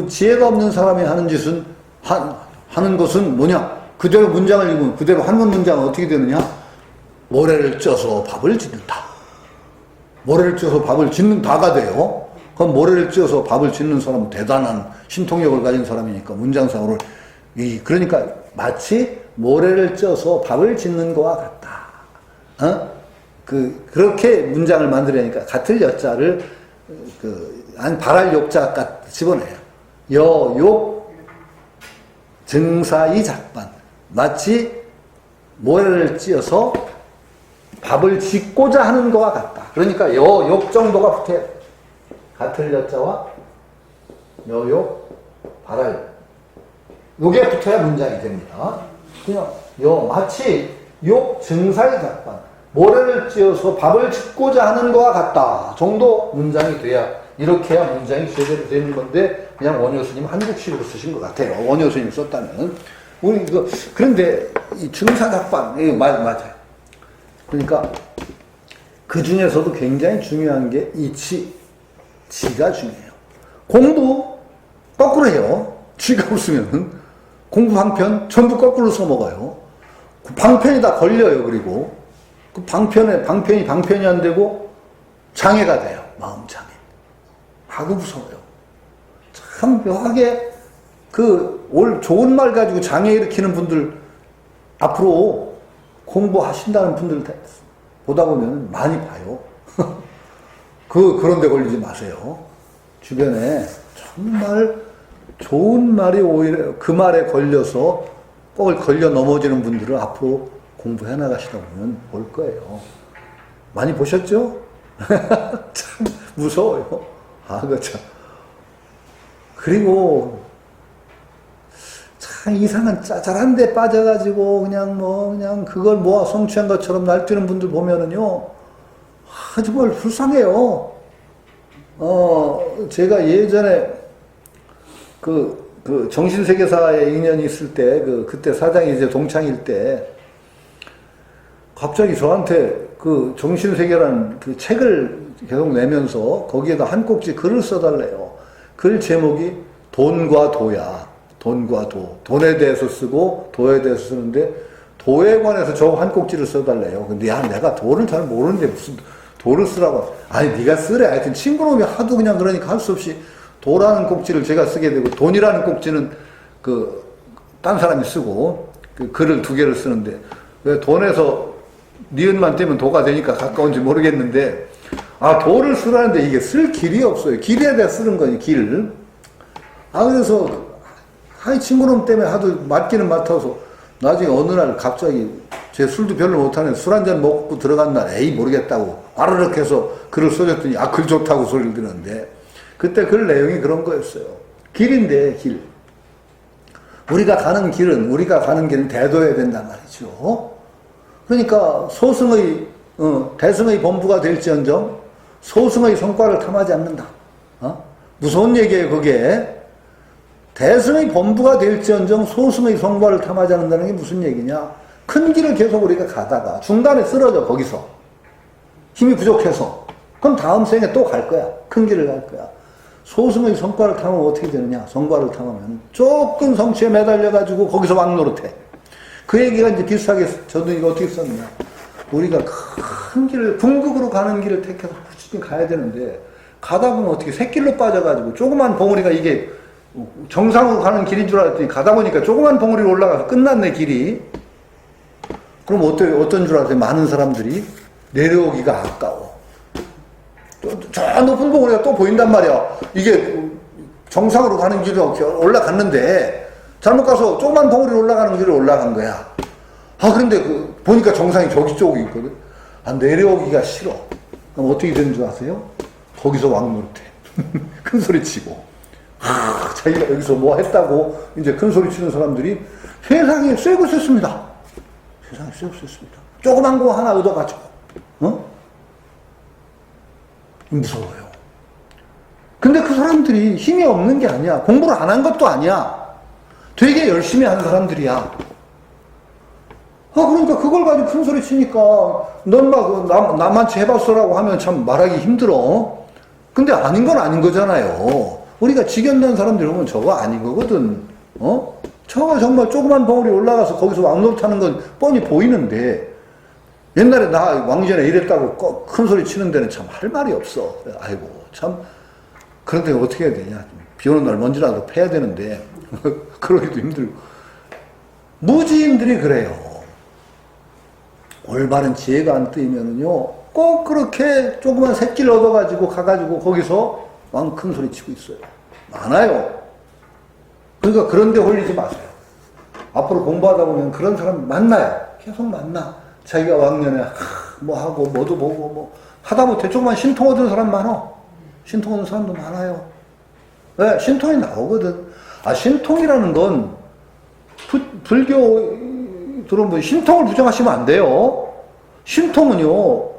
지혜가 없는 사람이 하는 짓은, 하는 것은 뭐냐? 그대로 문장을 읽으면 그대로 한문 문장은 어떻게 되느냐? 모래를 쪄서 밥을 짓는다. 모래를 쪄서 밥을 짓는다가 돼요. 그럼 모래를 쪄서 밥을 짓는 사람은 대단한 신통력을 가진 사람이니까 문장상으로. 그러니까 마치 모래를 쪄서 밥을 짓는 거와 같다. 그렇게 문장을 만들려니까 같을 여자를 발할 욕자가 집어내요. 욕, 정사이 작반. 마치 모래를 찧어서 밥을 짓고자 하는 거와 같다. 그러니까 욕 정도가 붙어야 돼. 같을 여자와 욕, 발할. 요게 붙어야 문장이 됩니다. 그냥 마치 욕 정사이 작반, 모래를 찧어서 밥을 짓고자 하는 거와 같다 정도 문장이 돼야, 이렇게 해야 문장이 제대로 되는 건데, 그냥 원효스님 한국식으로 쓰신 것 같아요. 원효스님 썼다면. 그런데 이 정사작반, 맞아요. 그러니까 그 중에서도 굉장히 중요한 게 이 지가 중요해요. 공부 거꾸로 해요. 지가 없으면 공부 방편 전부 거꾸로 써먹어요. 그 방편이 다 걸려요. 그리고 그 방편이 안 되고 장애가 돼요. 마음 장애. 아주 무서워요. 참 묘하게 좋은 말 가지고 장애 일으키는 분들, 앞으로 공부하신다는 분들 보다 보면 많이 봐요. 그런 데 걸리지 마세요. 주변에 정말 좋은 말이 오히려 그 말에 걸려서 꼭 걸려 넘어지는 분들을 앞으로 공부해 나가시다 보면 볼 거예요. 많이 보셨죠? 참 무서워요. 참. 그리고 참 이상한 짜잘한 데 빠져가지고 그냥 그걸 모아 성취한 것처럼 날뛰는 분들 보면은요, 정말 불쌍해요. 제가 예전에 그 정신세계사에 인연이 있을 때, 그때 사장이 이제 동창일 때, 갑자기 저한테 그 정신세계라는 그 책을 계속 내면서 거기에다 한 꼭지 글을 써달래요. 글 제목이 돈과 도야. 돈과 도. 돈에 대해서 쓰고 도에 대해서 쓰는데, 도에 관해서 저 한 꼭지를 써달래요. 근데 내가 도를 잘 모르는데 무슨 도를 쓰라고. 아니, 네가 쓰래. 하여튼 친구놈이 하도 그냥 그러니까 할 수 없이 도라는 꼭지를 제가 쓰게 되고, 돈이라는 꼭지는 딴 사람이 쓰고, 글을 2개를 쓰는데, 왜 돈에서 니은만 떼면 도가 되니까 가까운지 모르겠는데, 도를 쓰라는데 이게 쓸 길이 없어요. 길에 대해 쓰는 거니, 길. 그래서, 친구놈 때문에 하도 맞기는 맡아서, 나중에 어느 날 갑자기, 제 술도 별로 못하는 술 한 잔 먹고 들어간 날, 모르겠다고, 와르륵 해서 글을 써줬더니, 글 좋다고 소리를 듣는데, 그때 글 내용이 그런 거였어요. 길인데, 길. 우리가 가는 길은 대도해야 된단 말이죠. 그러니까 대승의 본부가 될지언정 소승의 성과를 탐하지 않는다. 무서운 얘기예요, 그게. 대승의 범부가 될지언정 소승의 성과를 탐하지 않는다는 게 무슨 얘기냐? 큰 길을 계속 우리가 가다가 중간에 쓰러져, 거기서. 힘이 부족해서. 그럼 다음 생에 또 갈 거야. 큰 길을 갈 거야. 소승의 성과를 탐하면 어떻게 되느냐? 성과를 탐하면 조금 성취에 매달려가지고 거기서 왕노릇해. 그 얘기가 이제 비슷하게 저도 이거 어떻게 썼냐? 우리가 큰 길을, 궁극으로 가는 길을 택해서 꾸준히 가야 되는데, 가다 보면 어떻게 새길로 빠져가지고 조그만 봉우리가 이게 정상으로 가는 길인 줄 알았더니 가다 보니까 조그만 봉우리로 올라가서 끝났네, 길이. 그럼 어떤 줄 알았어요? 많은 사람들이 내려오기가 아까워. 저 높은 봉우리가 또 보인단 말이야. 이게 정상으로 가는 길로 올라갔는데 잘못 가서 조그만 봉우리로 올라가는 길을 올라간 거야. 아, 그런데 보니까 정상이 저기 쪽이 있거든. 아, 내려오기가 싫어. 그럼 어떻게 되는 줄 아세요? 거기서 왕노릇해. 큰 소리 치고. 자기가 여기서 뭐 했다고 이제 큰 소리 치는 사람들이 세상에 쇠고 쇠습니다. 세상에 쇠고 쇠습니다. 조그만 거 하나 얻어가지고. 무서워요. 근데 그 사람들이 힘이 없는 게 아니야. 공부를 안 한 것도 아니야. 되게 열심히 하는 사람들이야. 그러니까 그걸 가지고 큰 소리 치니까 넌 막 남한테 해봤어라고 하면 참 말하기 힘들어. 근데 아닌 건 아닌 거잖아요. 우리가 직연난 사람들 보면 저거 아닌 거거든. 저거 정말 조그만 봉우리 올라가서 거기서 왕노릇 하는 건 뻔히 보이는데, 옛날에 나 왕전에 이랬다고 큰 소리 치는 데는 참 할 말이 없어. 아이고, 참. 그런데 어떻게 해야 되냐. 비 오는 날 먼지라도 패야 되는데, 그러기도 힘들고. 무지인들이 그래요. 올바른 지혜가 안 뜨이면은요, 꼭 그렇게 조그만 새끼를 얻어가지고 가가지고 거기서 왕 큰 소리 치고 있어요. 많아요. 그러니까 그런 데 홀리지 마세요. 앞으로 공부하다 보면 그런 사람 만나요. 계속 만나. 자기가 왕년에 뭐 하고 뭐도 보고 뭐 하다 못해 조그만 신통 얻은 사람 많아. 신통 얻은 사람도 많아요. 왜? 신통이 나오거든. 신통이라는 건 불교 들어보면 신통을 부정하시면 안 돼요. 신통은요,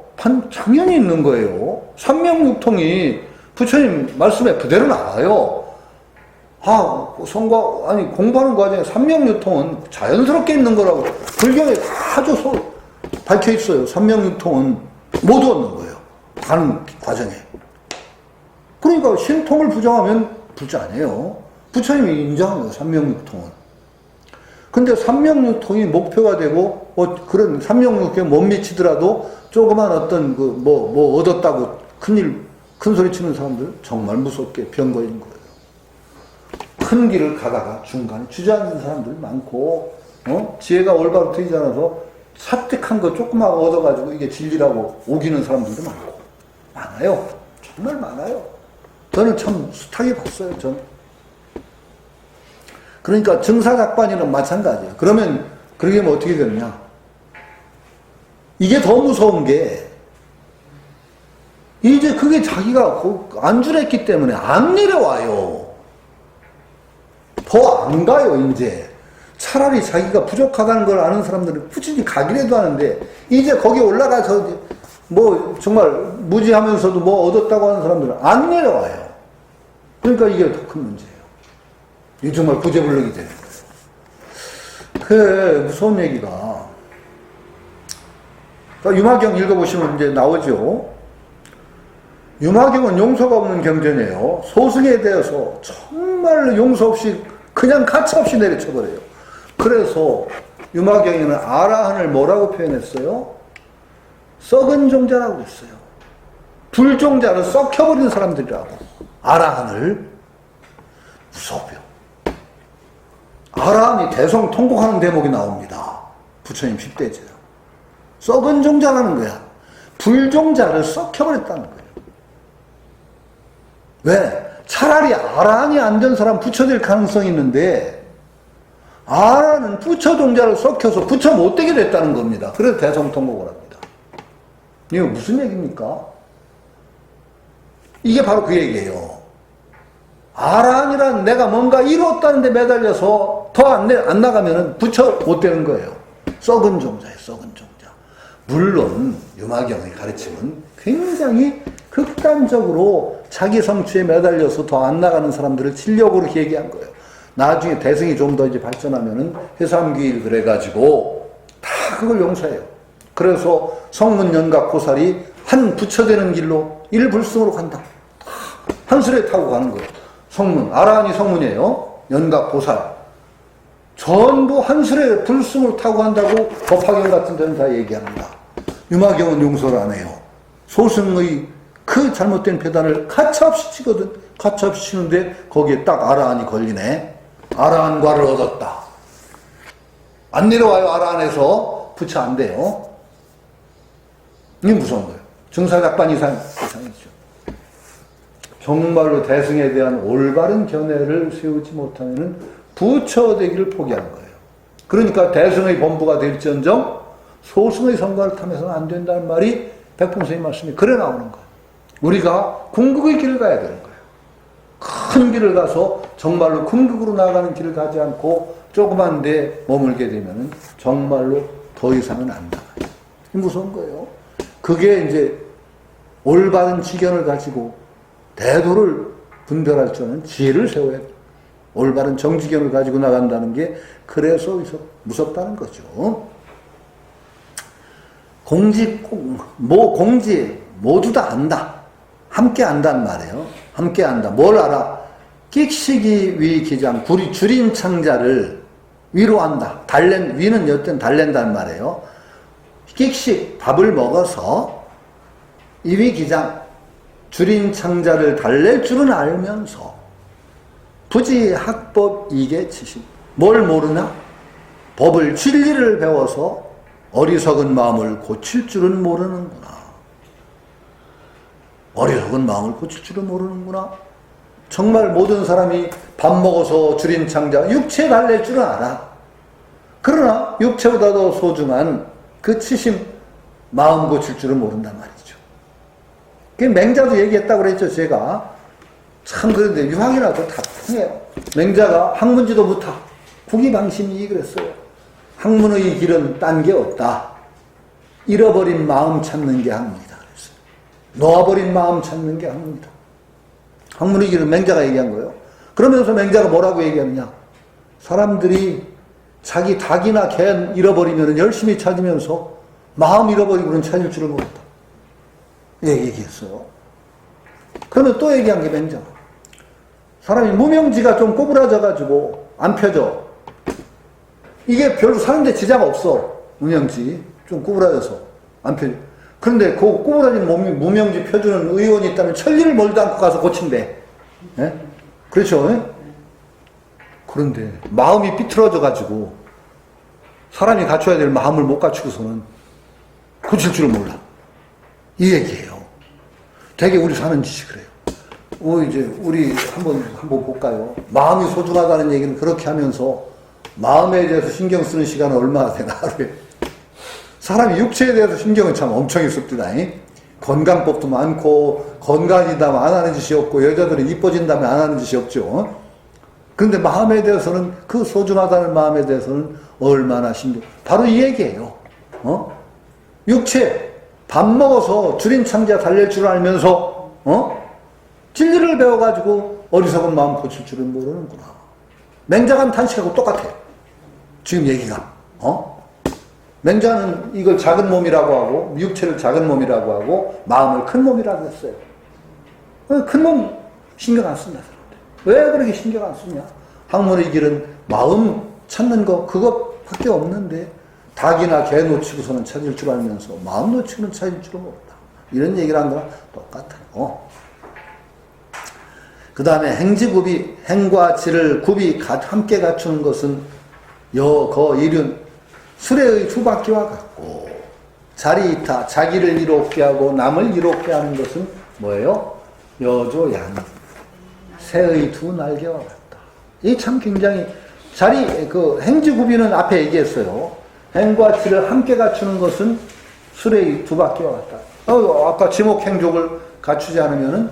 당연히 있는 거예요. 삼명육통이 부처님 말씀에 그대로 나와요. 공부하는 과정에 삼명육통은 자연스럽게 있는 거라고 불경에 아주 밝혀 있어요. 삼명육통은 모두 얻는 거예요. 가는 과정에. 그러니까 신통을 부정하면 불자아니에요. 부처님이 인정한 거예요. 삼명육통은. 근데 삼명육통이 목표가 되고, 그런 삼명육통에 못 미치더라도 조그만 어떤 뭐 얻었다고 큰 소리 치는 사람들 정말 무섭게 병 걸린 거예요. 큰 길을 가다가 중간에 주저앉은 사람들 많고, 지혜가 올바로 트이지 않아서 사뜩한 거 조그만 얻어가지고 이게 진리라고 오기는 사람들도 많아요. 정말 많아요. 저는 참 숱하게 봤어요, 그러니까 증사작반이랑 마찬가지예요. 그러면 그러게 하면 어떻게 되느냐? 이게 더 무서운 게 이제 그게 자기가 안줄했기 때문에 안 내려와요. 더 안 가요, 이제. 차라리 자기가 부족하다는 걸 아는 사람들은 꾸준히 가기라도 하는데, 이제 거기 올라가서 뭐 정말 무지하면서도 뭐 얻었다고 하는 사람들은 안 내려와요. 그러니까 이게 더 큰 문제예요. 이게 정말 구제불능이 되는 거예요. 그 무서운 얘기가, 유마경 읽어보시면 이제 나오죠. 유마경은 용서가 없는 경전이에요. 소승에 대해서 정말 용서 없이 그냥 가차없이 내려쳐버려요. 그래서 유마경에는 아라한을 뭐라고 표현했어요? 썩은 종자라고 했어요. 불종자를 썩혀버리는 사람들이라고. 아라한을. 무서워요. 아라한이 대성통곡하는 대목이 나옵니다. 부처님 10대제요. 썩은 종자라는 거야. 불종자를 썩혀버렸다는 거예요. 왜? 차라리 아라한이 안 된 사람 부처될 가능성이 있는데, 아라한은 부처 종자를 썩혀서 부처 못되게 됐다는 겁니다. 그래서 대성통곡을 합니다. 이거 무슨 얘기입니까? 이게 바로 그 얘기예요. 아라한이란 내가 뭔가 이뤘다는 데 매달려서 더 안 나가면은 부처 못 되는 거예요. 썩은 종자예요, 썩은 종자. 물론 유마경의 가르침은 굉장히 극단적으로 자기 성취에 매달려서 더 안 나가는 사람들을 진력으로 얘기한 거예요. 나중에 대승이 좀 더 이제 발전하면은 해삼귀일 그래가지고 다 그걸 용서해요. 그래서 성문 연각 고살이 한 부처되는 길로 일불승으로 간다. 한술에 타고 가는 거예요. 성문, 아라한이 성문이에요. 연각 고살. 전부 한술에 불승을 타고 간다고 법화경 같은 데는 다 얘기합니다. 유마경은 용서를 안 해요. 소승의 그 잘못된 배단을 가차없이 치거든. 가차없이 치는데 거기에 딱 아라한이 걸리네. 아라한과를 얻었다. 안 내려와요. 아라한에서 부처 안 돼요. 이게 무서운 거예요. 증사작반 이상이죠. 정말로 대승에 대한 올바른 견해를 세우지 못하면 부처 되기를 포기하는 거예요. 그러니까 대승의 본부가 될지언정 소승의 성과를 타면서는 안 된다는 말이 백풍스의 말씀이 그래 나오는 거예요. 우리가 궁극의 길을 가야 되는 거예요. 큰 길을 가서 정말로 궁극으로 나가는 길을 가지 않고 조그만 데 머물게 되면 정말로 더 이상은 안 나가요. 무서운 거예요. 그게 이제 올바른 지견을 가지고 대도를 분별할 줄 아는 지혜를 세워야 돼요. 올바른 정지견을 가지고 나간다는 게 그래서 무섭다는 거죠. 공지 모두 다 안다. 함께 안다는 말이에요. 함께 안다. 뭘 알아? 끽시기 위 기장 줄인 창자를 위로 안다. 위는 여튼 달랜다는 말이에요. 끽씩 밥을 먹어서 이위 기장 줄인 창자를 달랠 줄은 알면서 부지 학법 이계 치심. 뭘 모르나? 법을 진리를 배워서 어리석은 마음을 고칠 줄은 모르는구나. 어리석은 마음을 고칠 줄은 모르는구나. 정말 모든 사람이 밥 먹어서 줄인 창자 육체 달랠 줄은 알아. 그러나 육체보다 더 소중한 그 치심 마음 고칠 줄은 모른단 말이죠. 그 맹자도 얘기했다고 그랬죠. 제가 참 그런데 유학이라도 다 통해요. 맹자가 학문지도 못하 국이방심이 그랬어요. 학문의 길은 딴 게 없다. 잃어버린 마음 찾는 게 학문이다 그랬어요. 놓아버린 마음 찾는 게 학문이다. 학문의 길은 맹자가 얘기한 거예요. 그러면서 맹자가 뭐라고 얘기하느냐? 사람들이 자기 닭이나 개 잃어버리면 열심히 찾으면서 마음 잃어버리고는 찾을 줄을 모른다. 얘기했어요. 그러면 또 얘기한 게 맹자. 사람이 무명지가 좀 꼬부라져가지고 안 펴져. 이게 별로 사는데 지장 없어. 무명지. 좀 꼬부라져서 안 펴져. 그런데 그 꼬부라진 무명지 펴주는 의원이 있다면 천리를 멀도 않고 가서 고친대. 예? 그렇죠? 예? 그런데 마음이 삐뚤어져가지고 사람이 갖춰야 될 마음을 못 갖추고서는 고칠 줄을 몰라. 이 얘기예요. 되게 우리 사는 짓이 그래요. 이제 우리 한번 볼까요? 마음이 소중하다는 얘기는 그렇게 하면서 마음에 대해서 신경 쓰는 시간은 얼마나 되나 하루에. 사람이 육체에 대해서 신경은 참 엄청 씁니다. 건강법도 많고 건강이다면 안 하는 짓이 없고 여자들은 이뻐진다면 안 하는 짓이 없죠. 그런데 마음에 대해서는 그 소중하다는 마음에 대해서는 얼마나 신경. 바로 이 얘기예요. 육체 밥 먹어서 줄인 창자 달랠 줄 알면서 진리를 배워가지고 어리석은 마음 고칠 줄은 모르는구나. 맹자간 탄식하고 똑같아. 지금 얘기가. 맹자는 이걸 작은 몸이라고 하고 육체를 작은 몸이라고 하고 마음을 큰 몸이라고 했어요. 큰 몸 신경 안 쓴다. 왜 그렇게 신경 안 쓰냐? 학문의 길은 마음 찾는 거 그것밖에 없는데 닭이나 개 놓치고서는 찾을 줄 알면서 마음 놓치고는 찾을 줄은 모른다. 이런 얘기를 한 거랑 똑같아요. 그 다음에 행지구비, 행과 지를 굽이 함께 갖추는 것은 거 일윤 수레의 두바퀴와 같고 자리이타 자기를 이롭게 하고 남을 이롭게 하는 것은 뭐예요? 여조양 새의 두 날개와 같다. 이 참 굉장히 행지구비는 앞에 얘기했어요. 행과 지를 함께 갖추는 것은 수레의 두 바퀴와 같다. 아까 지목행족을 갖추지 않으면은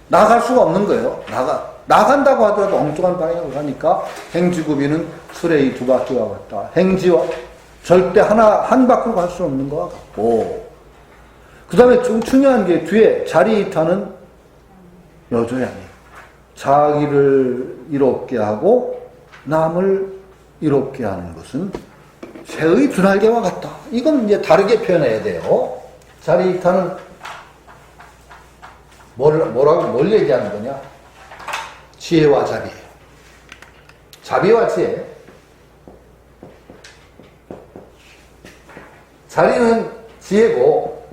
나갈 수가 없는 거예요. 나간다고 하더라도 엉뚱한 방향으로 가니까 행지구비는 수레의 두 바퀴와 같다. 행지와 절대 한 바퀴로 갈 수 없는 것과 같고. 그 다음에 좀 중요한 게 뒤에 자리이타는 여조양이에요. 자기를 이롭게 하고 남을 이롭게 하는 것은 새의 두 날개와 같다. 이건 이제 다르게 표현해야 돼요. 자리이타는 뭘 얘기하는 거냐? 지혜와 자비예요. 자비와 지혜. 자리는 지혜고,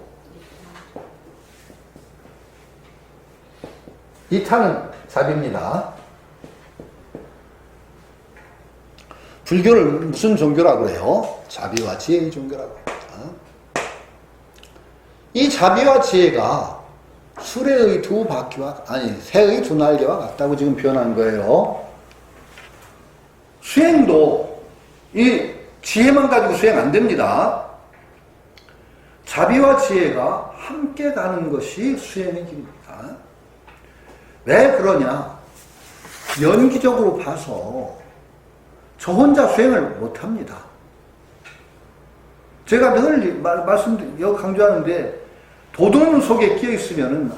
이타는 자비입니다. 불교를 무슨 종교라고 해요? 자비와 지혜의 종교라고 합니다. 이 자비와 지혜가 수레의 두 바퀴와, 새의 두 날개와 같다고 지금 표현한 거예요. 수행도 이 지혜만 가지고 수행 안 됩니다. 자비와 지혜가 함께 가는 것이 수행의 길입니다. 왜 그러냐? 연기적으로 봐서 저 혼자 수행을 못합니다. 제가 늘 강조하는데, 도둑놈 속에 끼어 있으면은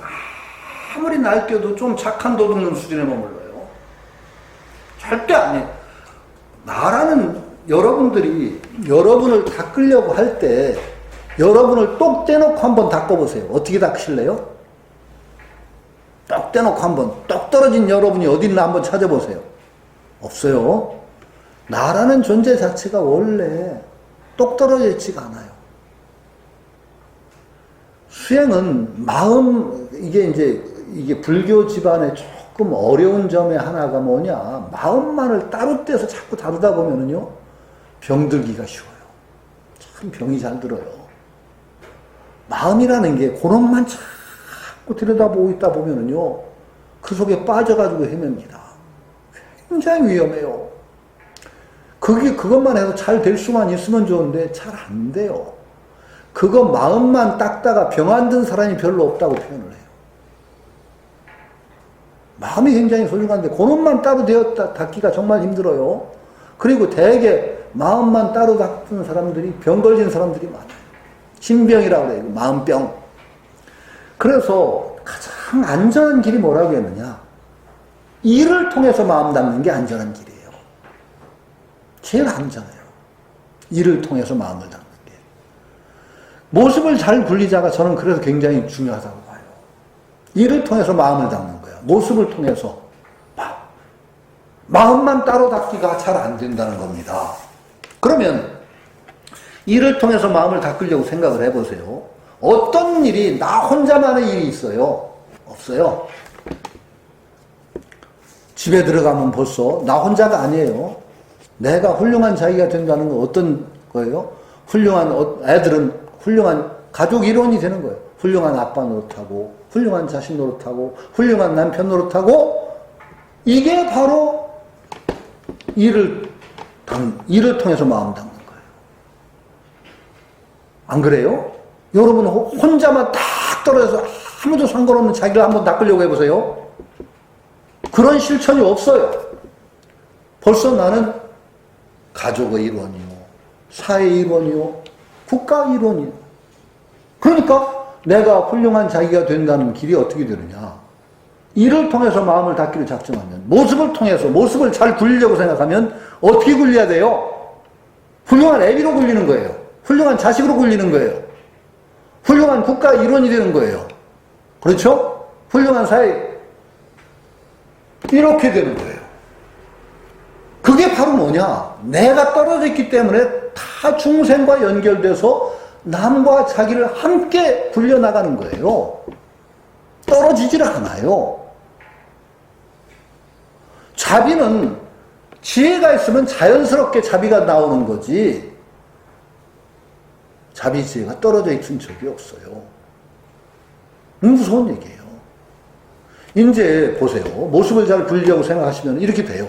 아무리 날뛰어도 좀 착한 도둑놈 수준에 머물러요. 절대 안 해. 나라는 여러분들이 여러분을 닦으려고 할 때 여러분을 똑 떼놓고 한번 닦아보세요. 어떻게 닦으실래요? 똑 떼놓고 한번, 똑 떨어진 여러분이 어디 있나 한번 찾아보세요. 없어요. 나라는 존재 자체가 원래 똑 떨어져 있지가 않아요. 수행은 이게 불교 집안의 조금 어려운 점의 하나가 뭐냐? 마음만을 따로 떼서 자꾸 다루다 보면은요, 병들기가 쉬워요. 참 병이 잘 들어요. 마음이라는 게 그것만 자꾸 들여다보고 있다 보면은요, 그 속에 빠져가지고 헤맵니다. 굉장히 위험해요. 그것만 해서 잘 될 수만 있으면 좋은데 잘 안 돼요. 그거 마음만 닦다가 병 안 든 사람이 별로 없다고 표현을 해요. 마음이 굉장히 소중한데 그것만 따로 닦기가 정말 힘들어요. 그리고 대개 마음만 따로 닦는 사람들이 병 걸린 사람들이 많아요. 신병이라고 그래요. 마음병. 그래서 가장 안전한 길이 뭐라고 했느냐? 일을 통해서 마음 닦는 게 안전한 길이에요. 제일 안전해요. 일을 통해서 마음을 닦는 게. 모습을 잘 굴리자가 저는 그래서 굉장히 중요하다고 봐요. 일을 통해서 마음을 닦는 거예요. 모습을 통해서. 마음만 따로 닦기가 잘 안 된다는 겁니다. 그러면 일을 통해서 마음을 닦으려고 생각을 해보세요. 어떤 일이 나 혼자만의 일이 있어요? 없어요. 집에 들어가면 벌써 나 혼자가 아니에요. 내가 훌륭한 자기가 된다는 건 어떤 거예요? 훌륭한 애들은 훌륭한 가족 일원이 되는 거예요. 훌륭한 아빠 노릇하고, 훌륭한 자식 노릇하고, 훌륭한 남편 노릇하고, 이게 바로 일을 통해서 마음 닦는 거예요. 안 그래요? 여러분 혼자만 딱 떨어져서 아무도 상관없는 자기를 한번 닦으려고 해보세요. 그런 실천이 없어요. 벌써 나는 가족의 일원이요, 사회의 일원이요, 국가의 일원이요. 그러니까 내가 훌륭한 자기가 된다는 길이 어떻게 되느냐? 이를 통해서 마음을 닦기를 작정하면, 모습을 통해서, 모습을 잘 굴리려고 생각하면 어떻게 굴려야 돼요? 훌륭한 애비로 굴리는 거예요. 훌륭한 자식으로 굴리는 거예요. 훌륭한 국가 일원이 되는 거예요. 그렇죠? 훌륭한 사회, 이렇게 되는 거예요. 그게 바로 뭐냐? 내가 떨어져 있기 때문에 타 중생과 연결돼서 남과 자기를 함께 굴려나가는 거예요. 떨어지지를 않아요. 자비는 지혜가 있으면 자연스럽게 자비가 나오는 거지, 자비 지혜가 떨어져 있은 적이 없어요. 무서운 얘기예요. 이제 보세요. 모습을 잘 굴리려고 생각하시면 이렇게 돼요.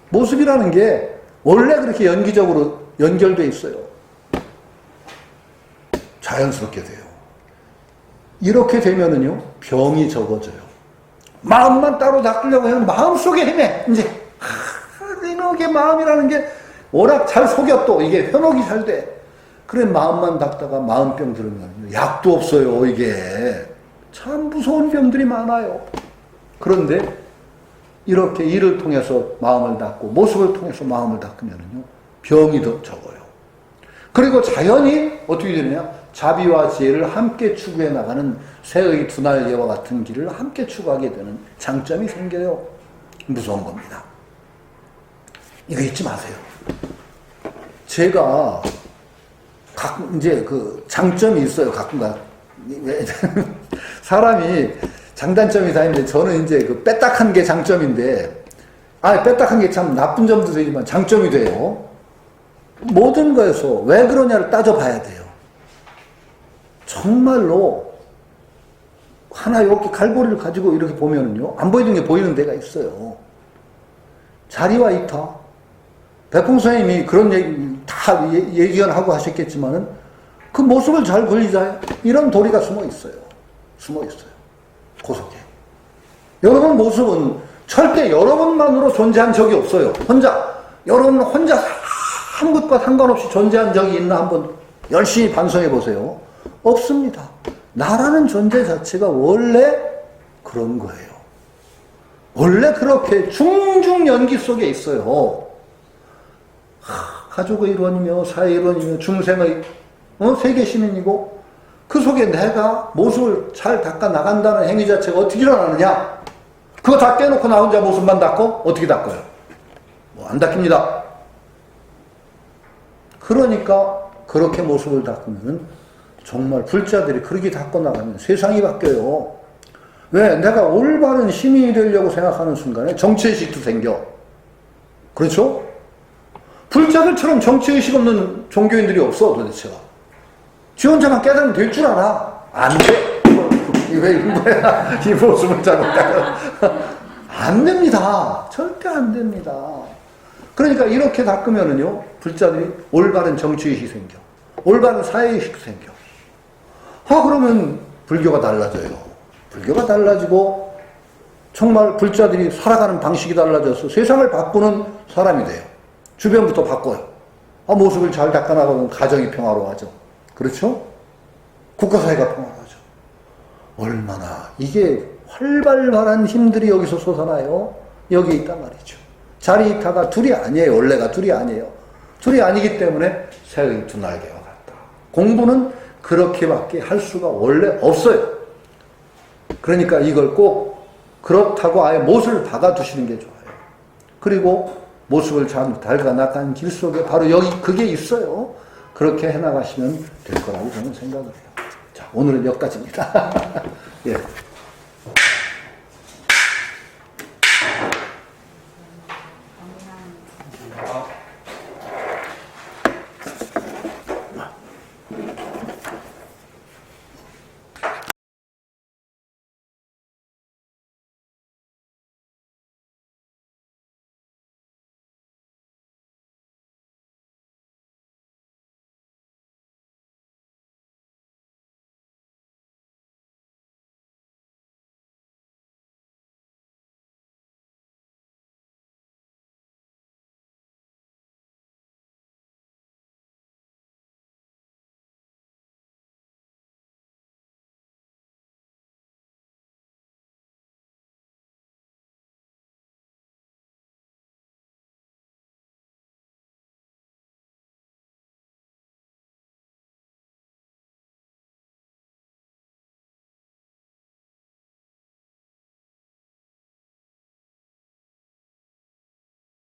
모습이라는 게 원래 그렇게 연기적으로 연결되어 있어요. 자연스럽게 돼요. 이렇게 되면은요, 병이 적어져요. 마음만 따로 닦으려고 하면 마음속에 헤매. 이제 이게 마음이라는 게 워낙 잘 속여, 또 이게 현혹이 잘 돼. 그래 마음만 닦다가 마음병 들으면 약도 없어요. 이게 참 무서운 병들이 많아요. 그런데 이렇게 일을 통해서 마음을 닦고 모습을 통해서 마음을 닦으면요 병이 더 적어요. 그리고 자연히 어떻게 되느냐? 자비와 지혜를 함께 추구해 나가는 새의 두 날개와 같은 길을 함께 추구하게 되는 장점이 생겨요. 무서운 겁니다. 이거 잊지 마세요. 제가 이제 그 장점이 있어요. 가끔가 사람이 장단점이 다 있는데 저는 이제 그 빼딱한 게 장점인데, 빼딱한 게 참 나쁜 점도 되지만 장점이 돼요. 모든 거에서 왜 그러냐를 따져봐야 돼요. 정말로 하나 이렇게 갈고리를 가지고 이렇게 보면은요 안 보이는 게 보이는 데가 있어요. 자리와 이타. 백홍 선생님이 그런 얘기 다 예견하고 하셨겠지만은 그 모습을 잘 그리자 이런 도리가 숨어 있어요. 숨어 있어요. 고속해. 여러분 모습은 절대 여러분만으로 존재한 적이 없어요. 여러분 혼자 아무것과 상관없이 존재한 적이 있나 한번 열심히 반성해 보세요. 없습니다. 나라는 존재 자체가 원래 그런 거예요. 원래 그렇게 중중연기 속에 있어요. 가족의 일원이며 사회의 일원이며 중생의 세계 시민이고 그 속에 내가 모습을 잘 닦아 나간다는 행위 자체가 어떻게 일어나느냐? 그거 다 깨놓고 나 혼자 모습만 닦고 어떻게 닦아요? 안 닦입니다. 그러니까 그렇게 모습을 닦으면 정말 불자들이 그렇게 닦고 나가면 세상이 바뀌어요. 왜? 내가 올바른 시민이 되려고 생각하는 순간에 정치의식도 생겨. 그렇죠? 불자들처럼 정치의식 없는 종교인들이 없어 도대체가. 지 혼자만 깨달으면 될 줄 알아. 안 돼. 왜 이런 거야? 이 모습을 잘못하면. 안 됩니다. 절대 안 됩니다. 그러니까 이렇게 닦으면은요, 불자들이 올바른 정치의식이 생겨. 올바른 사회의식도 생겨. 그러면 불교가 달라져요. 불교가 달라지고, 정말 불자들이 살아가는 방식이 달라져서 세상을 바꾸는 사람이 돼요. 주변부터 바꿔요. 모습을 잘 닦아나가면 가정이 평화로워하죠. 그렇죠? 국가사회가 평화로워하죠. 얼마나 이게 활발한 힘들이 여기서 솟아나요? 여기 있단 말이죠. 자리이타가 둘이 아니에요. 원래가 둘이 아니에요. 둘이 아니기 때문에 새의 두 날개와 같다. 공부는 그렇게밖에 할 수가 원래 없어요. 그러니까 이걸 꼭 그렇다고 아예 못을 박아두시는 게 좋아요. 그리고 모습을 잘 닦아나간 길 속에 바로 여기 그게 있어요. 그렇게 해나가시면 될 거라고 저는 생각을 해요. 자, 오늘은 여기까지입니다. 예.